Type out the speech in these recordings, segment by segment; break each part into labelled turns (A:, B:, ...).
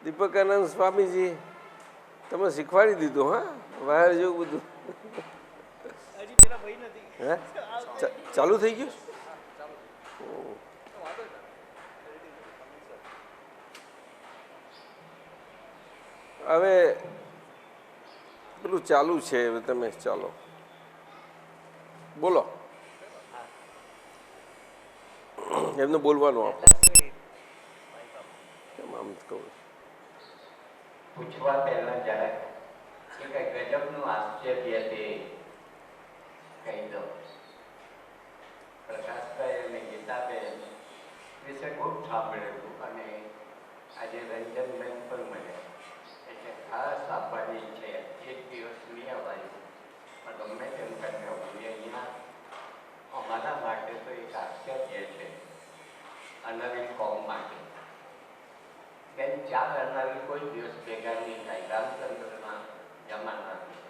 A: દીપકાનંદ સ્વામીજી તમે શીખવાડી દીધું. હા, વાયર જેવું બધું. હે ચાલુ થઈ ગયું? હવે પેલું ચાલુ છે. હવે તમે ચાલો બોલો. એમને બોલવાનું આપો. કેમ આમ કહું?
B: પૂછવા પહેલા જરાક કઈ ગજબનું આશ્ચર્ય તે કહી દો. પ્રકાશભાઈ અને ગીતાબેન વિશે ખૂબ સાંભળેલું અને આજે રંજનબેન પણ મળે એટલે ખાસ આપવાની છે. એક દિવસ નહીં અવાય પણ ગમે તેમ કરીને અમને અહીંયા અમારા માટે તો એક આશ્ચર્ય છે, અનવિલ કોમ માટે. બેન ચાર અનાવી કોઈ દિવસ ભેગા નહીં થાય. રામચંદ્રના જમાનાથી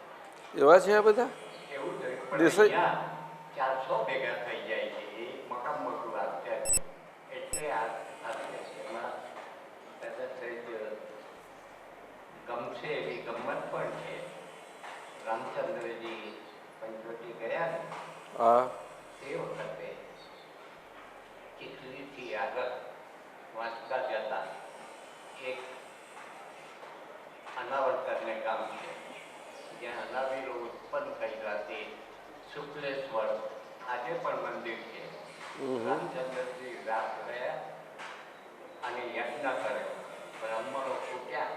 A: એવા છે આ બધા.
B: એવું જ પણ 400 ભેગા થઈ જાય છે. એ મોટા મોટું આશ્ચર્ય. એટલે એમાં ગમશે એવી ગમત પણ છે. રામચંદ્રજી પંચવટી ગયા ને તે વખતે ચીખલીથી આગળ વાંચતા જતા એક અનાવરકરને ગામ છે જ્યાં અનાવીરો ઉત્પન્ન કર્યા તે શુક્લેશ્વર આજે પણ મંદિર છે. રામચંદ્રજી રાત રહ્યા અને યજ્ઞ કર્યો. બ્રાહ્મણો ફૂટ્યા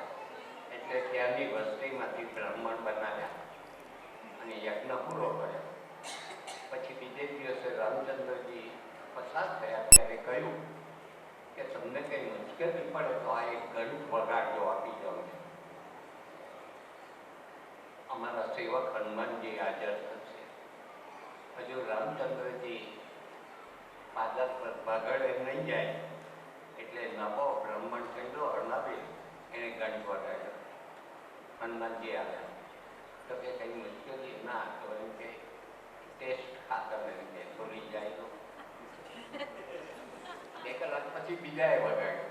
B: એટલે ત્યાંની વસ્તીમાંથી બ્રાહ્મણ બનાવ્યા અને યજ્ઞ પૂરો કર્યો. પછી બીજે દિવસે રામચંદ્રજી પસાર થયા ત્યારે કહ્યું કે તમને કંઈ મુશ્કેલી પડે તો આ એક ઘંટ વગાડજો, આપી જાઓ. અમારા સેવક હનુમાનજી હાજર થશે. હજુ રામચંદ્રજી પાદર પર બગડે નહીં જાય એટલે નવો બ્રાહ્મણ થયેલો અર્ણાવી એને ઘંટ વગાડ્યો. હનુમાનજી આવ્યા તો કે કંઈ મુશ્કેલી ના તો એમ કે ટેસ્ટ ખાતર એમ કે થોડી જાય તો 2 કલાક પછી બીજાએ વગાડ્યો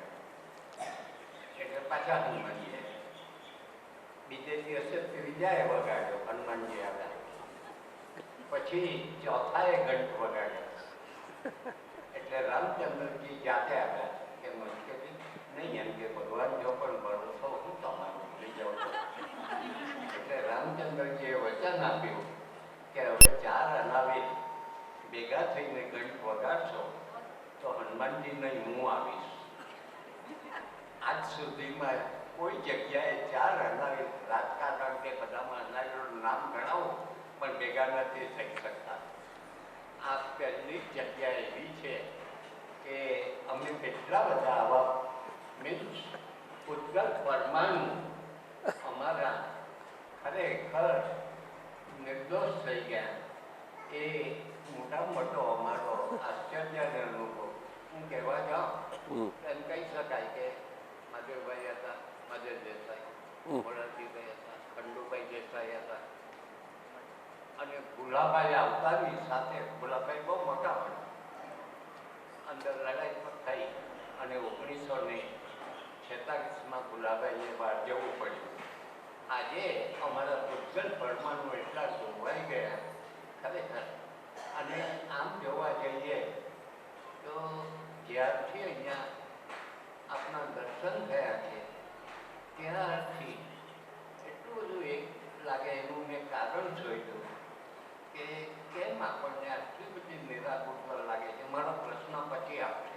B: એટલે પાછા હનુમાનજી બીજે દિવસે ત્રીજાએ વગાડ્યો. હનુમાનજી આવ્યા પછી ચોથાએ ઘંટ વગાડ્યો એટલે રામચંદ્રજી જાતે આવ્યા કે મુશ્કેલી નહીં એમ કે ભગવાન જો પણ ભરોસો હું તમારું લઈ જાઉં એટલે રામચંદ્રજીએ વચન આપ્યું કે હવે 4 અનાવી ભેગા થઈને ઘંટ વગાડશો તો હનુમાનજી નહીં હું આવીશ. આજ સુધીમાં કોઈ જગ્યાએ 4 અનાવી રાજકારણ કે બધામાં અનાવીનું નામ ગણાવો પણ ભેગા નથી થઈ શકતા. આ પહેલી જગ્યા એવી છે કે અમે કેટલા બધા આવા મીન્સ ઉદ્ગલ પરમાણુ અમારા ખરેખર નિર્દોષ થઈ ગયા. એ મોટા મોટો અમારો આશ્ચર્યનો અનુભવ. હું કહેવા જાઉં એમ કહી શકાય કે માધવભાઈ હતા, મધર દેસાઈ, મોરારજીભાઈ હતા, ખંડુભાઈ દેસાઈ હતા અને ભુલાભાઈ આવતાની સાથે ભુલાભાઈ બહુ મોટા હતા. અંદર લડાઈ પણ થઈ અને 1946માં ભુલાભાઈએ બહાર જવું પડ્યું. આજે અમારા ઉજ્જવલ પરમાણુ એટલા જોવાઈ ગયા ખરેખર. અને આમ જોવા જઈએ તો જ્યારથી અહીંયા આપણા દર્શન થયા છે ત્યારથી એટલું બધું એક લાગે એનું મેં કારણ જોયું કે કેમ આપણને આટલી બધી નિરાકુરતા લાગે છે. મારો પ્રશ્ન પછી આપશે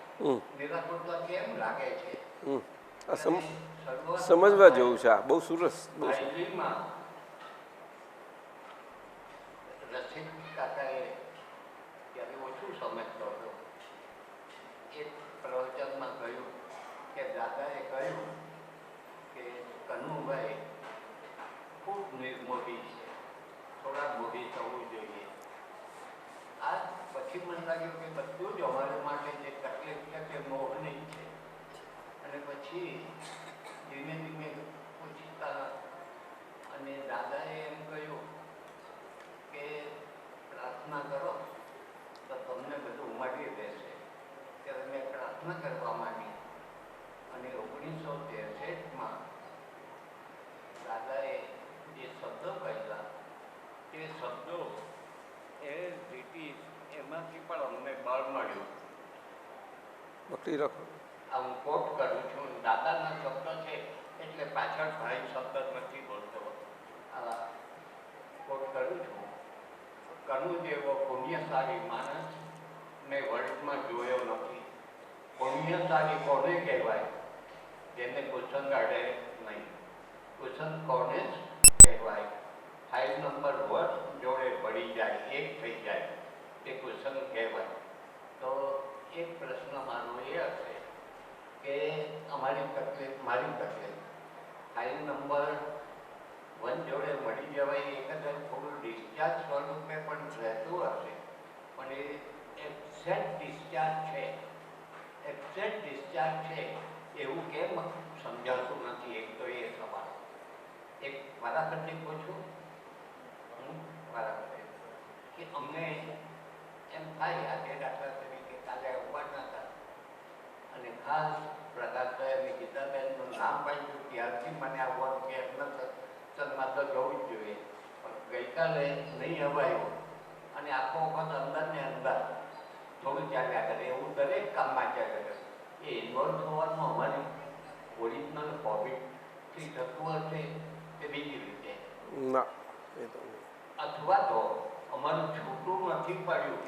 B: નિરાકુરતા કેમ લાગે છે
A: સમજવા જેવું છે. બહુ સરસ.
B: રસિક કાકાએ ત્યારે ઓછું સમજતો હતો. એક પ્રવચનમાં કહ્યું કે દાદાએ કહ્યું કે કનુભાઈ ખૂબ નિર્મોહી છે, થોડા મોહી થવું જોઈએ. આ પછી મને લાગ્યું કે બધું જ અમારા માટે જે તકલીફ છે તે મોહની છે. અને પછી ધીમે ધીમે પૂછતા અને દાદાએ એમ કહ્યું કે પ્રાર્થના કરો તો તમને બધું મળી રહેશે. ત્યારે મેં પ્રાર્થના કરવા માંડી અને 1963માં શબ્દો એ રીતિ એમાંથી પણ અમને બળ મળ્યું.
A: પકડી રાખો.
B: આ હું કોટ કરું છું, દાદાના શબ્દ છે એટલે પાછળ ભાઈ શબ્દ નથી બોલતો. આ કોટ કરું છું. કનુ જેવો પુણ્યશાળી માણસ મેં વર્લ્ડમાં જોયો નથી. પુણ્યશાળી કોને કહેવાય? જેને કુસંગ અડે નહીં. કુસંગ કોને જ કહેવાય? ફાઇલ નંબર 1 જોડે પડી જાય, એક થઈ જાય, તે કુસંગ કહેવાય. તો એક પ્રશ્ન મારો એ હશે કે અમારી તકલીફ, મારી તકલીફ ફાઇલ નંબર 1 જોડે મળી જવાય, એ કદાચ થોડું ડિસ્ચાર્જ સ્વરૂપે પણ રહેતું હશે, પણ એ એક્ઝેક્ટ ડિસ્ચાર્જ છે, એક્ઝેક્ટ ડિસ્ચાર્જ છે એવું કેમ સમજાતું નથી? એક તો એ સવાલ. એક મારા પરથી પૂછું, બરાબર, કે અમને એમ થાય આજે દાખલા તરીકે કાલે આવવાના હતા અને ખાસ પ્રકાશભાઈ અને ગીતાબેનનું નામ પાડ્યું ત્યારથી મને આવવાનું કે એમના સત્સંગમાં તો જવું જ જોઈએ, પણ ગઈકાલે નહીં અવાયું અને આખો વખત અંદર ને અંદર થોડું ચાલ્યા કરે. એવું દરેક કામમાં ચાલ્યા કરે. એ ઇન્વોલ્વ થવાનું અમારી ઓરિજિનલ હોબીટથી થતું હશે કે બીજી રીતે?
A: ના, એ તો
B: અથવા તો અમારું છૂટું નથી પડ્યું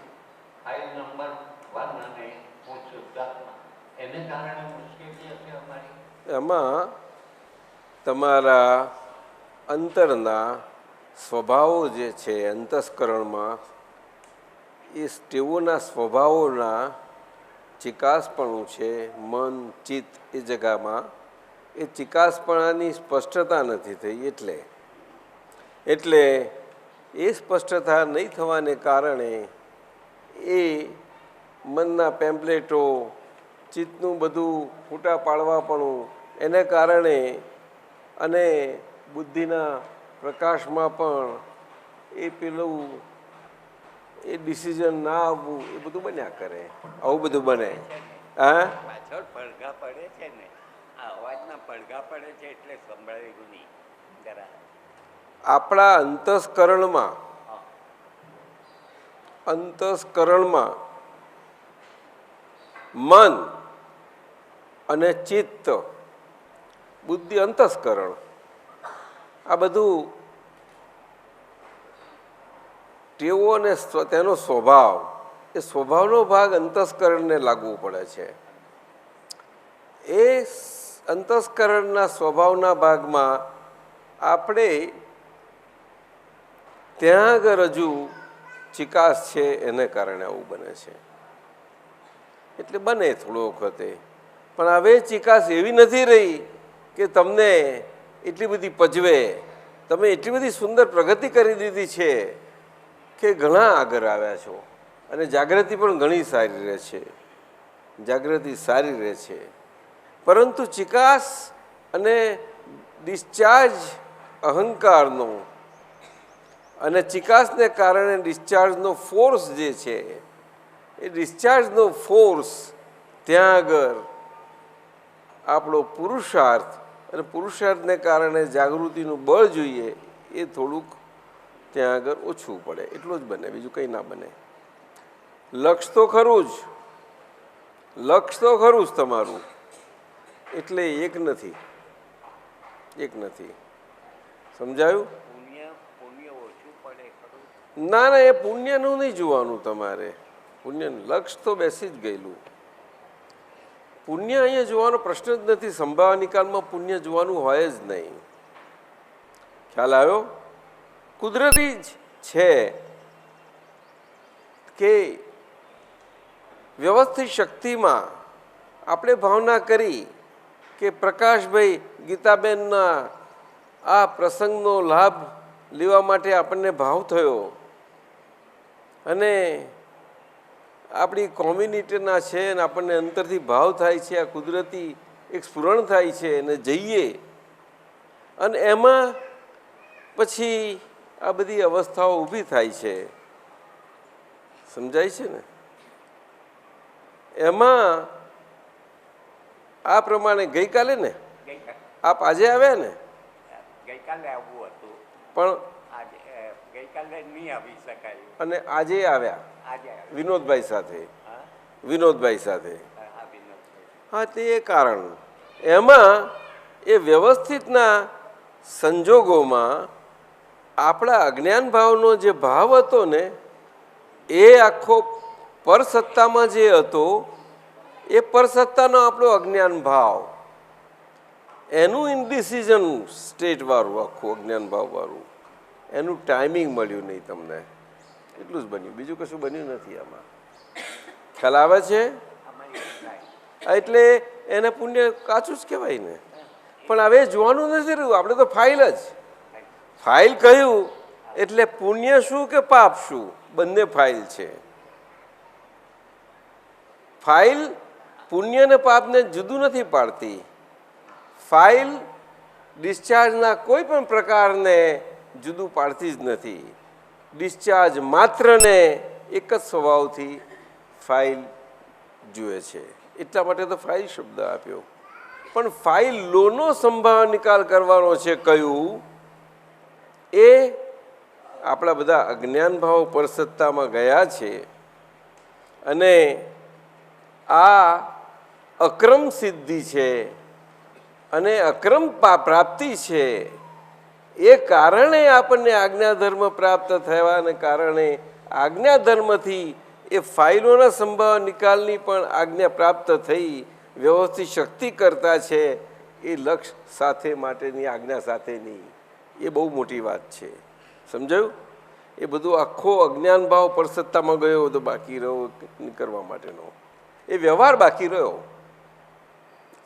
B: ફાઇલ નંબર 1 અને હું શુદ્ધાત્મા, એને કારણે મુશ્કેલી હશે અમારી.
A: એમાં તમારા અંતરના સ્વભાવો જે છે, અંતસ્કરણમાં એ તેઓના સ્વભાવોના ચિકાસપણું છે, મન ચિત્ત એ જગામાં એ ચિકાસપણાની સ્પષ્ટતા નથી થઈ. એટલે એ સ્પષ્ટતા નહીં થવાને કારણે એ મનના પેમ્પલેટો, ચિત્તનું બધું ફૂટા પાડવાપણું એને કારણે અને બુદ્ધિના પ્રકાશમાં પણ એ પેલું એ ડિસિઝન ના આવવું એ બધું બન્યા કરે. આવું બધું બને. હા,
B: પાછળ પડઘા પડે છે ને, આ અવાજના પડઘા પડે છે એટલે સંભળાયું નહીં જરા.
A: આપણા અંતસ્કરણમાં મન અને ચિત્ત, બુદ્ધિ, અંતસ્કરણ, આ બધું ટેવો અને તેનો સ્વભાવ, એ સ્વભાવનો ભાગ અંતસ્કરણને લાગવું પડે છે. એ અંતસ્કરણના સ્વભાવના ભાગમાં આપણે ત્યાં આગળ હજુ ચિકાસ છે, એને કારણે આવું બને છે. એટલે બને થોડો વખતે, પણ હવે ચિકાસ એવી નથી રહી કે તમને એટલી બધી પજવે. તમે એટલી બધી સુંદર પ્રગતિ કરી દીધી છે કે ઘણા આગળ આવ્યા છો અને જાગૃતિ પણ ઘણી સારી રહે છે. જાગૃતિ સારી રહે છે, પરંતુ ચિકાસ અને ડિસ્ચાર્જ અહંકારનો અને ચિકાસને કારણે ડિસ્ચાર્જનો ફોર્સ જે છે, એ ડિસ્ચાર્જનો ફોર્સ ત્યાં આગળ આપણો પુરુષાર્થ, અને પુરુષાર્થને કારણે જાગૃતિનું બળ જોઈએ, એ થોડુંક ત્યાં આગળ ઓછું પડે. એટલું જ બને, બીજું કંઈ ના બને. લક્ષ તો ખરું જ, લક્ષ તો ખરું જ તમારું, એટલે એક નથી. સમજાયું? ના, એ પુણ્યનું નહીં જોવાનું તમારે. પુણ્યનું લક્ષ તો બેસી જ ગયેલું. પુણ્ય અહીંયા જોવાનો પ્રશ્ન જ નથી. સંભાવ નિકાલમાં પુણ્ય જોવાનું હોય જ નહીં. ખ્યાલ આવ્યો? કુદરતી જ છે કે વ્યવસ્થિત શક્તિમાં આપણે ભાવના કરી કે પ્રકાશભાઈ, ગીતાબેનના આ પ્રસંગનો લાભ લેવા માટે આપણને ભાવ થયો અને આપણી કોમ્યુનિટીના છે અને આપણને અંતરથી ભાવ થાય છે, આ કુદરતી એક સ્ફુરણ થાય છે અને જઈએ, અને એમાં પછી આ બધી અવસ્થાઓ ઊભી થાય છે. સમજાય છે ને? એમાં આ પ્રમાણે ગઈકાલે ને આપ આજે આવ્યા ને?
B: ગઈકાલે આવવું હતું,
A: પણ
B: ગઈકાલે નહીં આવી શકાયું.
A: અને આજે આવ્યા
B: આજે આવ્યા.
A: વિનોદભાઈ સાથે.
B: હા
A: વિનોદભાઈ સાથે.
B: હા વિનોદ.
A: હા, તે એ કારણ એમાં એ વ્યવસ્થિતના સંજોગોમાં આપણા અજ્ઞાન ભાવનો જે ભાવ હતો ને એ આખો પરસત્તામાં જે હતો એ પરસત્તાનો આપણો અજ્ઞાન ભાવ, એનું ઇનડિસિઝન સ્ટેટવાળું આખું અજ્ઞાન ભાવવાળું, એનું ટાઈમિંગ મળ્યું નહીં તમને, એટલું જ બન્યું, બીજું કશું બન્યું નથી આમાં. ખ્યાલ આવે છે? એટલે એને પુણ્ય કાચું જ કહેવાય ને. પણ હવે જોવાનું નથી રહ્યું, આપણે તો ફાઇલ જ ફાઇલ કહ્યું એટલે પુણ્ય શું કે પાપ શું, બંને ફાઇલ છે. ફાઇલ પુણ્ય ને પાપને જુદું નથી પાડતી. ફાઇલ ડિસ્ચાર્જના કોઈ પણ પ્રકારને જુદું પાડતી જ નથી. ડિસ્ચાર્જ માત્રને એક જ સ્વભાવથી ફાઇલ જુએ છે, એટલા માટે તો ફાઇલ શબ્દ આપ્યો. પણ ફાઇલ લોનો સંભાવ નિકાલ કરવાનો છે કયું, એ આપણા બધા અજ્ઞાન ભાવ પરસત્તામાં ગયા છે. અને આ અક્રમ સિદ્ધિ છે અને અક્રમ પ્રાપ્તિ છે. એ કારણે આપણને આજ્ઞાધર્મ પ્રાપ્ત થવાને કારણે આજ્ઞાધર્મથી એ ફાઇલોના સંભાવ નિકાલની પણ આજ્ઞા પ્રાપ્ત થઈ વ્યવસ્થિત શક્તિ કરતા છે, એ લક્ષ્ય સાથે માટેની આજ્ઞા સાથેની. એ બહુ મોટી વાત છે, સમજાયું? એ બધું આખો અજ્ઞાન ભાવ પરસત્તામાં ગયો તો બાકી રહ્યો કરવા માટેનો એ વ્યવહાર બાકી રહ્યો.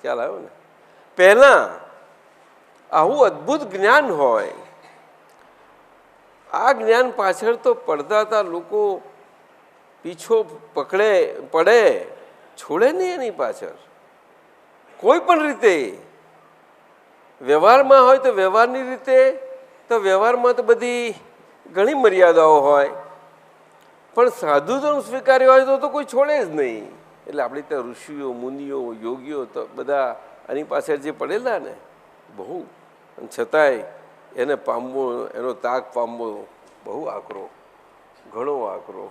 A: ખ્યાલ આવ્યો ને? પહેલાં આવું અદ્ભુત જ્ઞાન હોય, આ જ્ઞાન પાછળ તો પડતા હતા લોકો, પીછો પડે છોડે નહીં એની પાછળ કોઈ પણ રીતે. વ્યવહારમાં હોય તો વ્યવહારની રીતે, તો વ્યવહારમાં તો બધી ઘણી મર્યાદાઓ હોય, પણ સાધુત્વ સ્વીકાર્ય હોય તો કોઈ છોડે જ નહીં. એટલે આપણે ત્યાં ઋષિઓ, મુનિઓ, યોગીઓ તો બધા આની પાછળ જે પડેલા ને બહુ, અને છતાંય એને પામવો, એનો તાગ પામવો બહુ આકરો, ઘણો આકરો,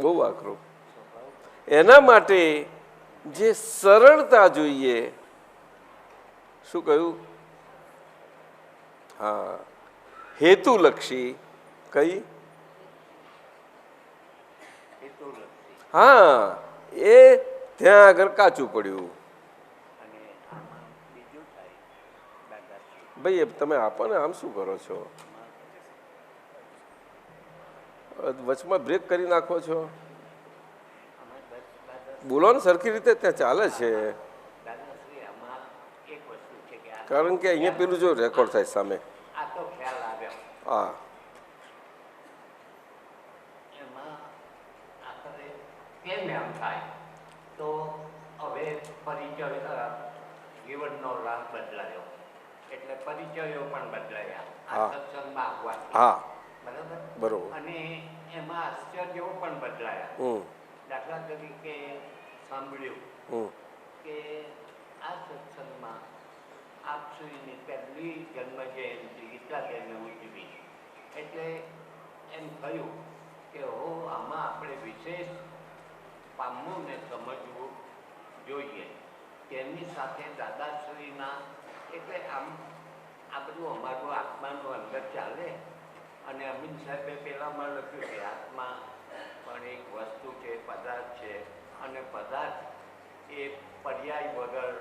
A: બહુ આકરો. એના માટે જે સરળતા જોઈએ, શું કહ્યું? હા, હેતુલક્ષી. કઈ? હા, એ ત્યાં આગળ કાચું પડ્યું. ભાઈ તમે આપો ને, આમ શું કરો છો? વચમાં બ્રેક કરી નાખો છો. બોલો ને સરખી રીતે, ત્યાં ચાલે છે. કારણ કે અહીંયા પેલું જો રેકોર્ડ થાય સામે. હા,
B: કેમ એમ થાય તો હવે પરિચય જીવનનો રાહ બદલાયો એટલે પરિચયો પણ બદલાયા આ સત્સંગમાં આવવાથી.
A: હા,
B: બરાબર
A: બરોબર.
B: અને એમાં આશ્ચર્યો પણ બદલાયા. દાખલા તરીકે સાંભળ્યું કે આ સત્સંગમાં આપશ્રીની પહેલી જન્મ જયંતિ ગીતાબેને ઉજવી, એટલે એમ થયું કે હો આમાં આપણે વિશેષ પામવું ને સમજવું જોઈએ. તેમની સાથે દાદાશ્રીના, એટલે આમ આ બધું અમારું આત્માનું અંદર ચાલે. અને અમીન સાહેબે પહેલાંમાં લખ્યું કે આત્મા પણ એક વસ્તુ છે, પદાર્થ છે, અને પદાર્થ એ પર્યાય વગર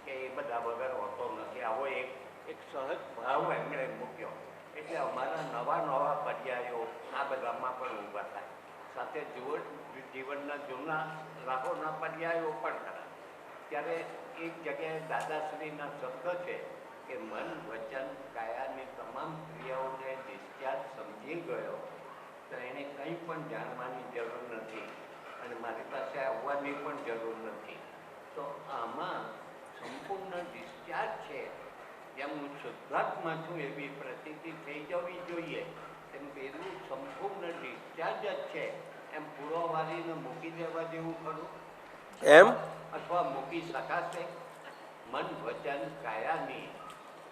B: કે એ બધા વગર હોતો નથી. આવો એક સહજ ભાવ એમણે મૂક્યો. એટલે અમારા નવા નવા પર્યાયો આ બધામાં પણ ઊભા થાય. સાથે જીવનના જૂના રાહોના પર્યાયો પણ ખરા. ત્યારે એક જગ્યાએ દાદાશ્રીના શબ્દ છે કે મન, વચન, કાયાની તમામ ક્રિયાઓને ડિસ્ચાર્જ સમજી ગયો તો એને કંઈ પણ જાણવાની જરૂર નથી અને મારી પાસે આવવાની પણ જરૂર નથી. તો આમાં સંપૂર્ણ ડિસ્ચાર્જ છે. જેમ હું શુદ્ધાત્મા છું એવી પ્રતીતિ થઈ જવી જોઈએ, તેમ પેલું સંપૂર્ણ ડિસ્ચાર્જ જ છે. એમ પૂરો વાળીને મૂકી દેવા જેવું ખરું
A: એમ
B: અથવા મૂકી શકાશે? મન, વચન, કાયાની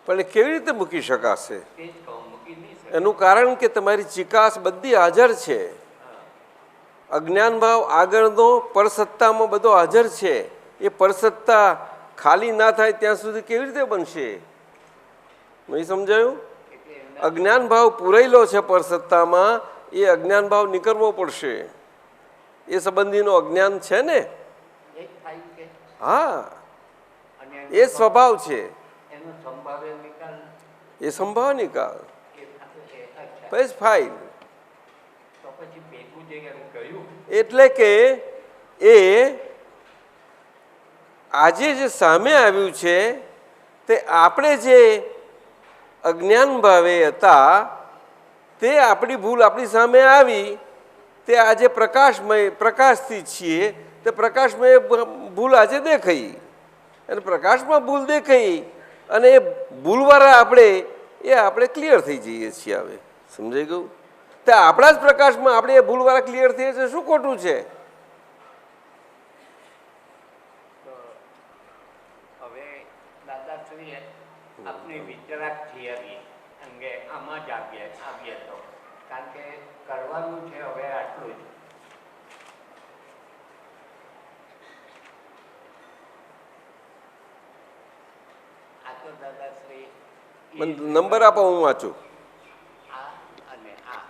A: પણ એ કેવી રીતે મૂકી શકાશે?
B: તે જ કહું, મૂકી નહીં શકે.
A: એનું કારણ કે તમારી ચિકાસ બધી હાજર છે. અજ્ઞાન ભાવ આગળનો પરસત્તામાં બધો હાજર છે. એ પરસત્તા ખાલી ના થાય ત્યાં સુધી કેવી રીતે બનશે? નહીં સમજાયું?
B: એટલે એના
A: અજ્ઞાન ભાવ પૂરેલો છે પરસત્તામાં, એ અજ્ઞાન ભાવ નીકળવો પડશે. એ સંબંધીનો અજ્ઞાન છે ને,
B: એક થાય છે
A: હા,
B: અને
A: એ સ્વભાવ છે,
B: એનો સંભાવ્ય નિકાલ
A: એ સંભાવ નિકાલ.
B: એ થશે. અચ્છા,
A: બસ ફાઇલ.
B: તો પછી પેલું જે એમ કહ્યું
A: એટલે કે એ આજે જે સામે આવ્યું છે તે આપણે જે અજ્ઞાન ભાવે હતા તે આપણી ભૂલ આપણી સામે આવી, તે આજે પ્રકાશથી છીએ, તે પ્રકાશમય ભૂલ આજે દેખાઈ, અને પ્રકાશમાં ભૂલ દેખાઈ, અને એ ભૂલવાળા આપણે ક્લિયર થઈ જઈએ છીએ. હવે સમજાઈ ગયું? તે આપણા જ પ્રકાશમાં આપણે એ ભૂલવાળા ક્લિયર થઈએ છીએ. શું ખોટું છે?
B: તો હવે દાદાશ્રીએ આપની વિતરાક થિયરી અંગે આમાં જ આવીએ તો, કારણ કે કરવાનું છે હવે આટલું જ. આ તો દાદાશ્રી
A: નંબર આપો, હું વાંચું.
B: આ અને આ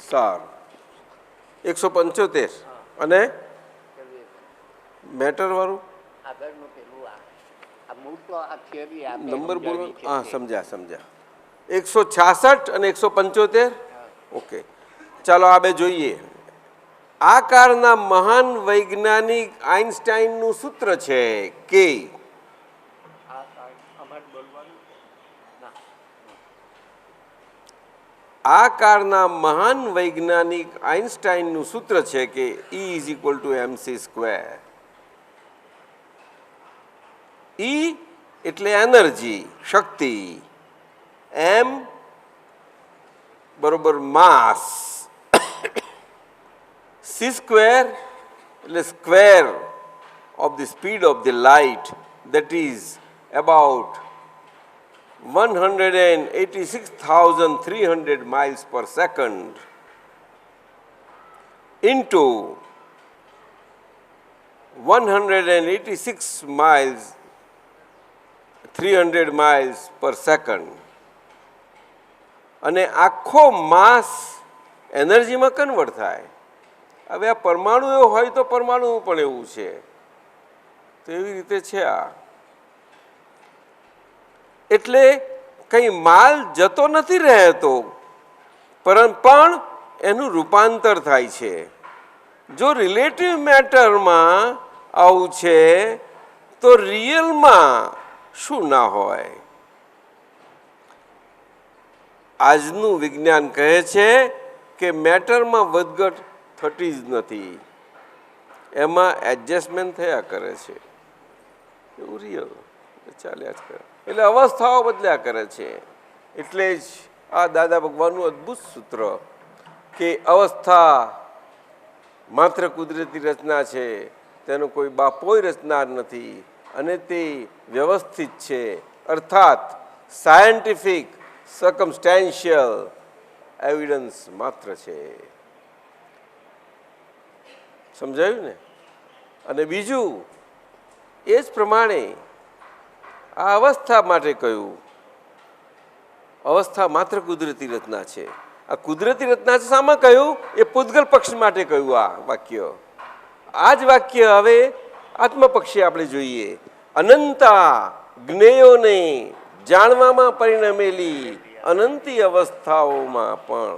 A: સારું. 175 અને મેટર વાળું
B: આગળનું પેલું આ મૂળ તો આ થિયરી
A: નંબર બોલો. હા, સમજ્યા. 166 અને 175. ઓકે, ચાલો આ બે જોઈએ. આ કાળના મહાન વૈજ્ઞાનિક આઇન્સ્ટાઈનનું સૂત્ર છે કે
B: અમારે બોલવાનું ના
A: આ કાળના મહાન વૈજ્ઞાનિક આઇન્સ્ટાઈનનું સૂત્ર છે કે E = mc². E એટલે એનર્જી, શક્તિ, m બરોબર માસ, c² એટલે square of the speed of the light, that is about 186,300 miles per second, into 186 miles 300 miles per second, અને આખો માસ એનર્જીમાં કન્વર્ટ થાય. હવે આ પરમાણુ એવો હોય તો પરમાણુ પણ એવું છે, તો એવી રીતે છે આ. એટલે કંઈ માલ જતો નથી રહેતો, પણ એનું રૂપાંતર થાય છે. જો રિલેટિવ મેટરમાં આવું છે તો રિયલમાં શું ના હોય? આજનું વિજ્ઞાન કહે છે કે મેટરમાં વધઘટ થતી જ નથી, એમાં એડજસ્ટમેન્ટ થયા કરે છે. એવું રિયલ ચાલ્યા જ કરે, એટલે અવસ્થાઓ બદલ્યા કરે છે. એટલે જ આ દાદા ભગવાનનું અદ્ભુત સૂત્ર કે અવસ્થા માત્ર કુદરતી રચના છે, તેનો કોઈ બાપોય રચનાર નથી, અને તે વ્યવસ્થિત છે, અર્થાત સાયન્ટિફિક સર્કમસ્ટેન્શિયલ એવિડન્સ માત્ર છે. સમજાયું ને? અને બીજું એ જ પ્રમાણે આ અવસ્થા માટે કહ્યું, અવસ્થા માત્ર કુદરતી રચના છે. આ કુદરતી રચના છે શામાં કહ્યું? એ પૂતગલ પક્ષ માટે કહ્યું આ વાક્ય. આ જ વાક્ય હવે આત્મપક્ષે આપણે જોઈએ. અનંતા જ્ઞેયોને જાણવામાં પરિણમેલી અનંતી અવસ્થાઓમાં પણ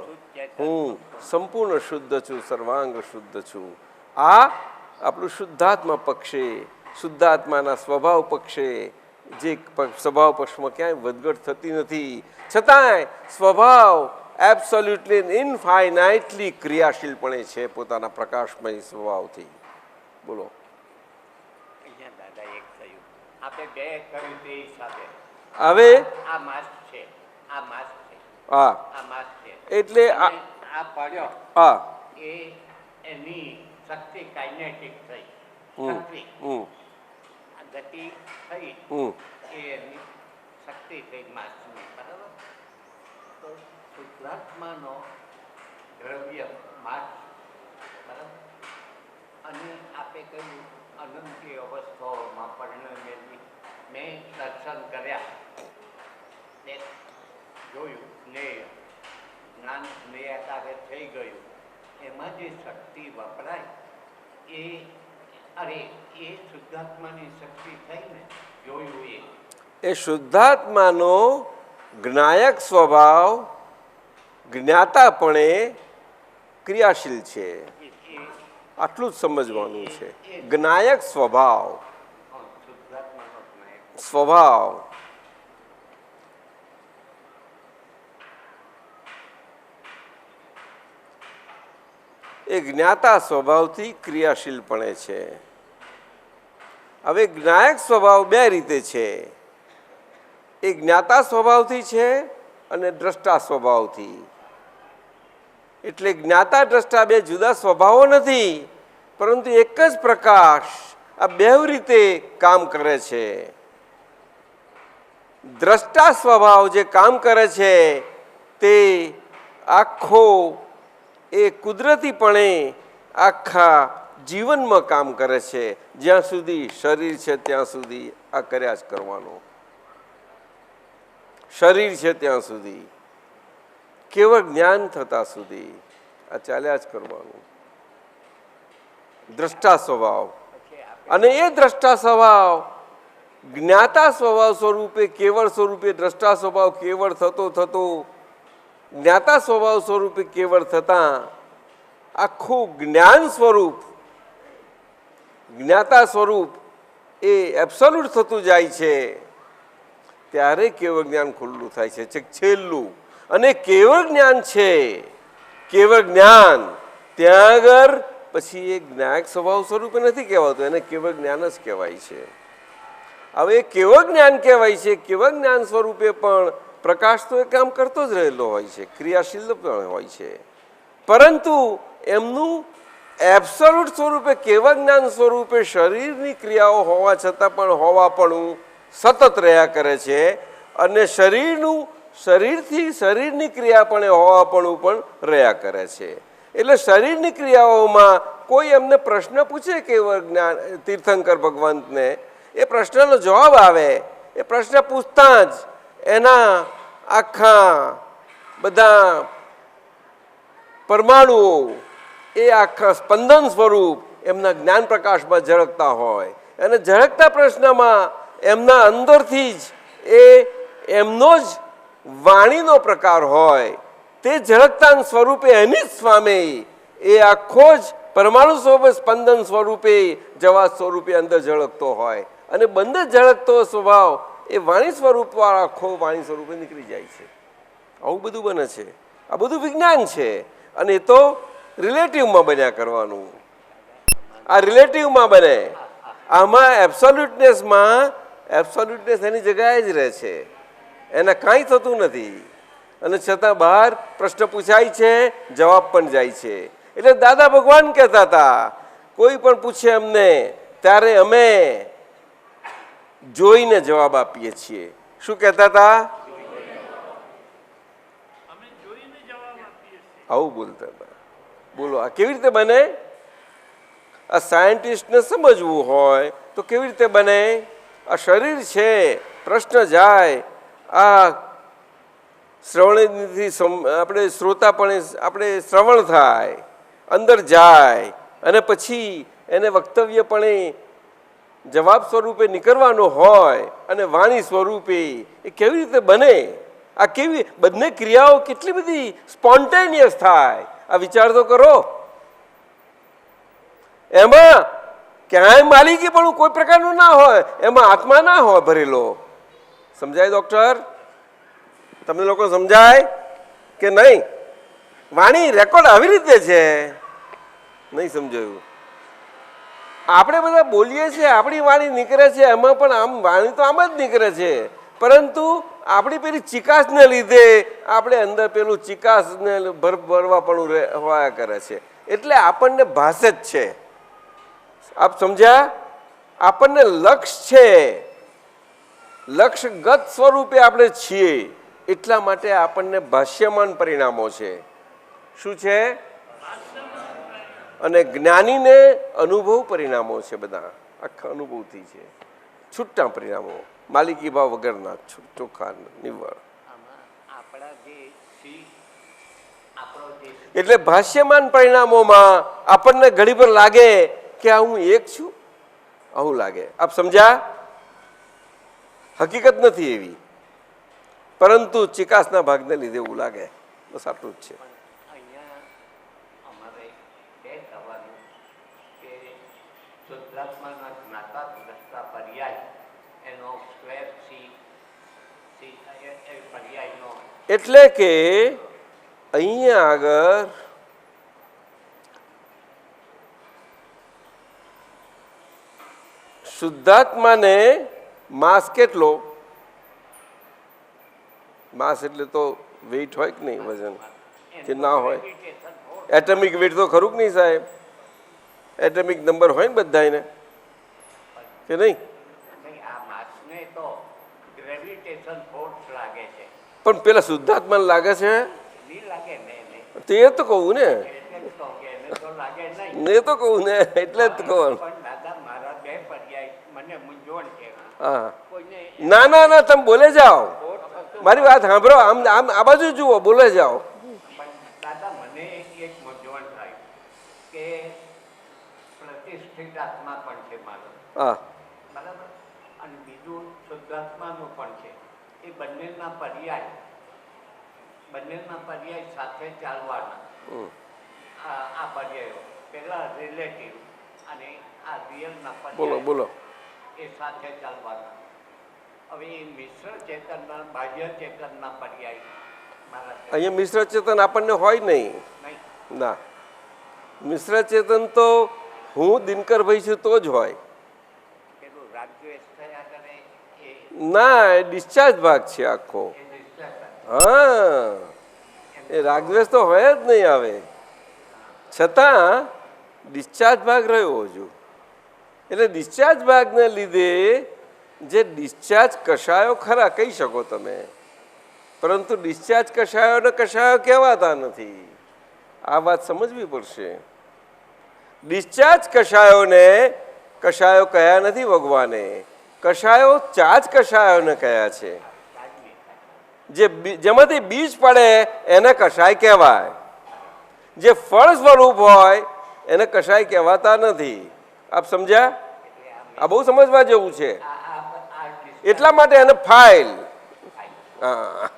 A: હું સંપૂર્ણ શુદ્ધ છું, સર્વાંગ શુદ્ધ છું. આ આપણું શુદ્ધાત્મા પક્ષે, શુદ્ધાત્માના સ્વભાવ પક્ષે, જે સ્વભાવ પક્ષમાં ક્યાંય વધઘટ થતી નથી, છતાંય સ્વભાવ એબ્સોલ્યુટલી ઇનફાઇનાઇટલી ક્રિયાશીલપણે છે પોતાના પ્રકાશમય સ્વભાવથી. બોલો.
B: અહીંયા દાદા એક થયું, આપણે બે કર્યું તે હિસાબે
A: હવે
B: આ માસ છે, આ માસ છે,
A: હા,
B: આ માસ છે,
A: એટલે
B: અને આ પડ્યો
A: હા,
B: એ એની શક્તિ કાઇનેટિક થઈ,
A: હમ,
B: શક્તિ
A: હમ,
B: આ ગતિ થઈ,
A: હમ,
B: એ એની શક્તિ થઈ માસની, બરાબર? તો શુદ્ધાત્માનો દ્રવ્ય માસ, બરાબર? અને આપે કહ્યું અનંતી અવસ્થાઓમાં પરિણમેલી મેં દર્શન કર્યા, ને જોયું, જ્ઞેય જ્ઞાન જ્ઞેયતારે થઈ ગયું, એમાં જે શક્તિ વપરાય એ અરે એ શુદ્ધાત્માની શક્તિ થઈ ને, જોયું
A: એ શુદ્ધાત્માનો જ્ઞાયક સ્વભાવ જ્ઞાતાપણે ક્રિયાશીલ છે, આટલું જ સમજવાનું છે. જ્ઞાયક સ્વભાવ,
B: શુદ્ધાત્માનો જ્ઞાયક
A: સ્વભાવ એ જ્ઞાતા સ્વભાવથી ક્રિયાશીલપણે છે. હવે જ્ઞાયક સ્વભાવ બે રીતે છે, એ જ્ઞાતા સ્વભાવથી છે અને દ્રષ્ટા સ્વભાવથી. એટલે જ્ઞાતા દ્રષ્ટા બે જુદા સ્વભાવો નથી, પરંતુ એક જ પ્રકાશ આ બે રીતે કામ કરે છે. દ્રષ્ટા સ્વભાવ જે કામ કરે છે તે આખો એ કુદરતીપણે આખા જીવનમાં કામ કરે છે. જ્યાં સુધી શરીર છે ત્યાં સુધી આ કર્યા જ કરવાનું, શરીર છે ત્યાં સુધી, કેવળ જ્ઞાન થતા સુધી આ ચાલ્યા જ કરવાનું. દ્રષ્ટા સ્વભાવ, અને એ દ્રષ્ટા સ્વભાવ જ્ઞાતા સ્વભાવ સ્વરૂપે કેવળ સ્વરૂપે દ્રષ્ટા સ્વભાવ કેવળ થતો થતો જ્ઞાતા સ્વભાવ સ્વરૂપે કેવળ થતા આખું જ્ઞાન સ્વરૂપ, જ્ઞાતા સ્વરૂપ એ એબ્સોલ્યુટ થતું જાય છે. ત્યારે કેવળ જ્ઞાન ખુલ્લું થાય છે, છેક છેલ્લું. અને કેવળ જ્ઞાન છે, કેવળ જ્ઞાન ત્યાં આગળ પછી એ જ્ઞાયક સ્વભાવ સ્વરૂપે નથી કહેવાતું, એને કેવળ જ્ઞાન જ કહેવાય છે. હવે એ કેવળ જ્ઞાન કહેવાય છે. કેવળ જ્ઞાન સ્વરૂપે પણ પ્રકાશ તો એ કામ કરતો જ રહેલો હોય છે, ક્રિયાશીલ પણ હોય છે, પરંતુ એમનું એબ્સોલ્યુટ સ્વરૂપે કેવળ જ્ઞાન સ્વરૂપે શરીરની ક્રિયાઓ હોવા છતાં પણ હોવાપણું સતત રહ્યા કરે છે. અને શરીરની ક્રિયા પણ હોવાપણું પણ રહ્યા કરે છે. એટલે શરીરની ક્રિયાઓમાં કોઈ એમને પ્રશ્ન પૂછે કેવળ જ્ઞાન તીર્થંકર ભગવંતને, એ પ્રશ્નનો જવાબ આવે. એ પ્રશ્ન પૂછતા જ એના આખા બધા પરમાણુઓ એ આખા સ્પંદન સ્વરૂપ એમના જ્ઞાન પ્રકાશમાં ઝળકતા હોય. અને ઝળકતા પ્રશ્નમાં એમના અંદરથી જ એમનો જ વાણીનો પ્રકાર હોય. તે ઝળકતા સ્વરૂપે એની જ સ્વામે એ આખો જ પરમાણુ સ્વરૂપે સ્પંદન સ્વરૂપે જવા સ્વરૂપે અંદર ઝળકતો હોય. અને બંને ઝળકતો સ્વભાવ એ વાણી સ્વરૂપવાળો આખો વાણી સ્વરૂપે નીકળી જાય છે. આવું બધું બને છે. આ બધું વિજ્ઞાન છે. અને એ તો રિલેટિવમાં બન્યા કરવાનું. આ રિલેટિવમાં બને. આમાં એબ્સોલ્યુટનેસ એની જગ્યાએ જ રહે છે, એને કાંઈ થતું નથી. અને છતાં બહાર પ્રશ્ન પૂછાય છે, જવાબ પણ જાય છે. એટલે દાદા ભગવાન કહેતા હતા, કોઈ પણ પૂછે અમને ત્યારે અમે જોઈને જવાબ આપીએ છીએ. શું કહેતા હતા? આવું બોલતા હતા. બોલો, આ કેવી રીતે બને? આ સાયન્ટિસ્ટને સમજવું હોય તો કેવી રીતે બને? આ શરીર છે, પ્રશ્ન જાય, આ શ્રવણથી આપણે શ્રોતાપણે આપણે શ્રવણ થાય, અંદર જાય, અને પછી એને વક્તવ્યપણે જવાબ સ્વરૂપે નીકળવાનો હોય, અને વાણી સ્વરૂપે એ કેવી રીતે બને? આ કેવી બંને ક્રિયાઓ કેટલી બધી સ્પોન્ટેનિયસ થાય, આ વિચાર તો કરો. એમાં ક્યાંય માલિકી પણ કોઈ પ્રકારનું ના હોય, એમાં આત્મા ના હોય ભરેલો. સમજાય ડોક્ટર? તમને લોકો સમજાય કે નહીં? વાણી રેકોર્ડ આવી રીતે છે, નહીં સમજાયું? આપણે બધા બોલીએ છીએ, આપણી વાણી નીકળે છે, એમાં પણ આમ વાણી તો આમ જ નીકળે છે, પરંતુ આપણી પેલી ચિકાસને લીધે આપણે અંદર પેલું ચિકાસને ભરવા પણ હોયા કરે છે. એટલે આપણને ભાષે જ છે. આપ સમજ્યા? આપણને લક્ષ છે, લક્ષ્યગત સ્વરૂપે આપણે છીએ એટલા માટે આપણને ભાષ્યમાન પરિણામો છે. શું છે? અને જ્ઞાનીને અનુભવ પરિણામો છે. બધા આખા અનુભવથી છે, છૂટા પરિણામો, માલિકી ભાવ વગરના, ચોખ્ખા નિવ્વળ. એટલે ભાષ્યમાન પરિણામોમાં આપણને ઘડી પર લાગે કે આ હું એક છું, આવું લાગે. આપ સમજ્યા? હકીકત નથી એવી, પરંતુ ચિકાસના ભાગને લીધે એવું લાગે. બસ આટલું જ છે. એટલે કે અહીંયા આગળ શુદ્ધાત્માને માસ કેટલો? માસ એટલે તો વેઇટ હોય કે નહીં, વજન કે ના હોય? એટમિક વેઇટ તો ખરું કે નહીં સાહેબ? એટમિક નંબર હોય ને બધાને કે નહીં? પણ પેલા શુદ્ધાત્માને લાગે છે તે તો કહું ને, એ તો કહું ને, એટલે જ કહું. હા, ના ના ના, તમે બોલે જાઓ, મારી વાત સાંભળો. આમ આમ આ બાજુ જુઓ, બોલે જાઓ.
B: દાદા, મને એક મૂંઝવણ થાય કે પ્રતિષ્ઠિત આત્મા પણ છે મારો,
A: હા
B: બરાબર, અને બીજું શુદ્ધાત્માનું પણ છે. એ બંનેના પર્યાય સાથે ચાલવાના. આ પર્યાયો પેલા રિલેટિવ અને આ રિયલના પર્યાય, બોલો, એ સાથે ચાલવાના. હવે એ મિશ્ર ચેતનના, બાહ્ય ચેતનના પર્યાય
A: અહીંયા મિશ્ર ચેતન આપણને હોય નહીં. ના, મિશ્ર ચેતન તો હું દિનકરભાઈ છું તો જ હોય. ના, એ ડિસ્ચાર્જ ભાગ છે આખો. હા, એ રાગદ્વેષ તો હોય જ નહીં. આવે છતાં ડિસ્ચાર્જ ભાગ રહ્યો હજુ. એટલે ડિસ્ચાર્જ ભાગને લીધે જે ડિસ્ચાર્જ કશાયો ખરા કહી શકો તમે, પરંતુ ડિસ્ચાર્જ કશાયોને કશાયો કહેવાતા નથી. આ વાત સમજવી પડશે. ડિસ્ચાર્જ કશાયોને કશાયો કયા નથી ભગવાને, કશાયો ચાર્જ કશાયોને કયા છે. જેમાંથી બીજ પડે એને કશાય કહેવાય. જે ફળ સ્વરૂપ હોય એને કશાય કહેવાતા નથી. આપ સમજ્યા? આ બહુ સમજવા જેવું છે. એટલા માટે એને ફાઇલ, હા,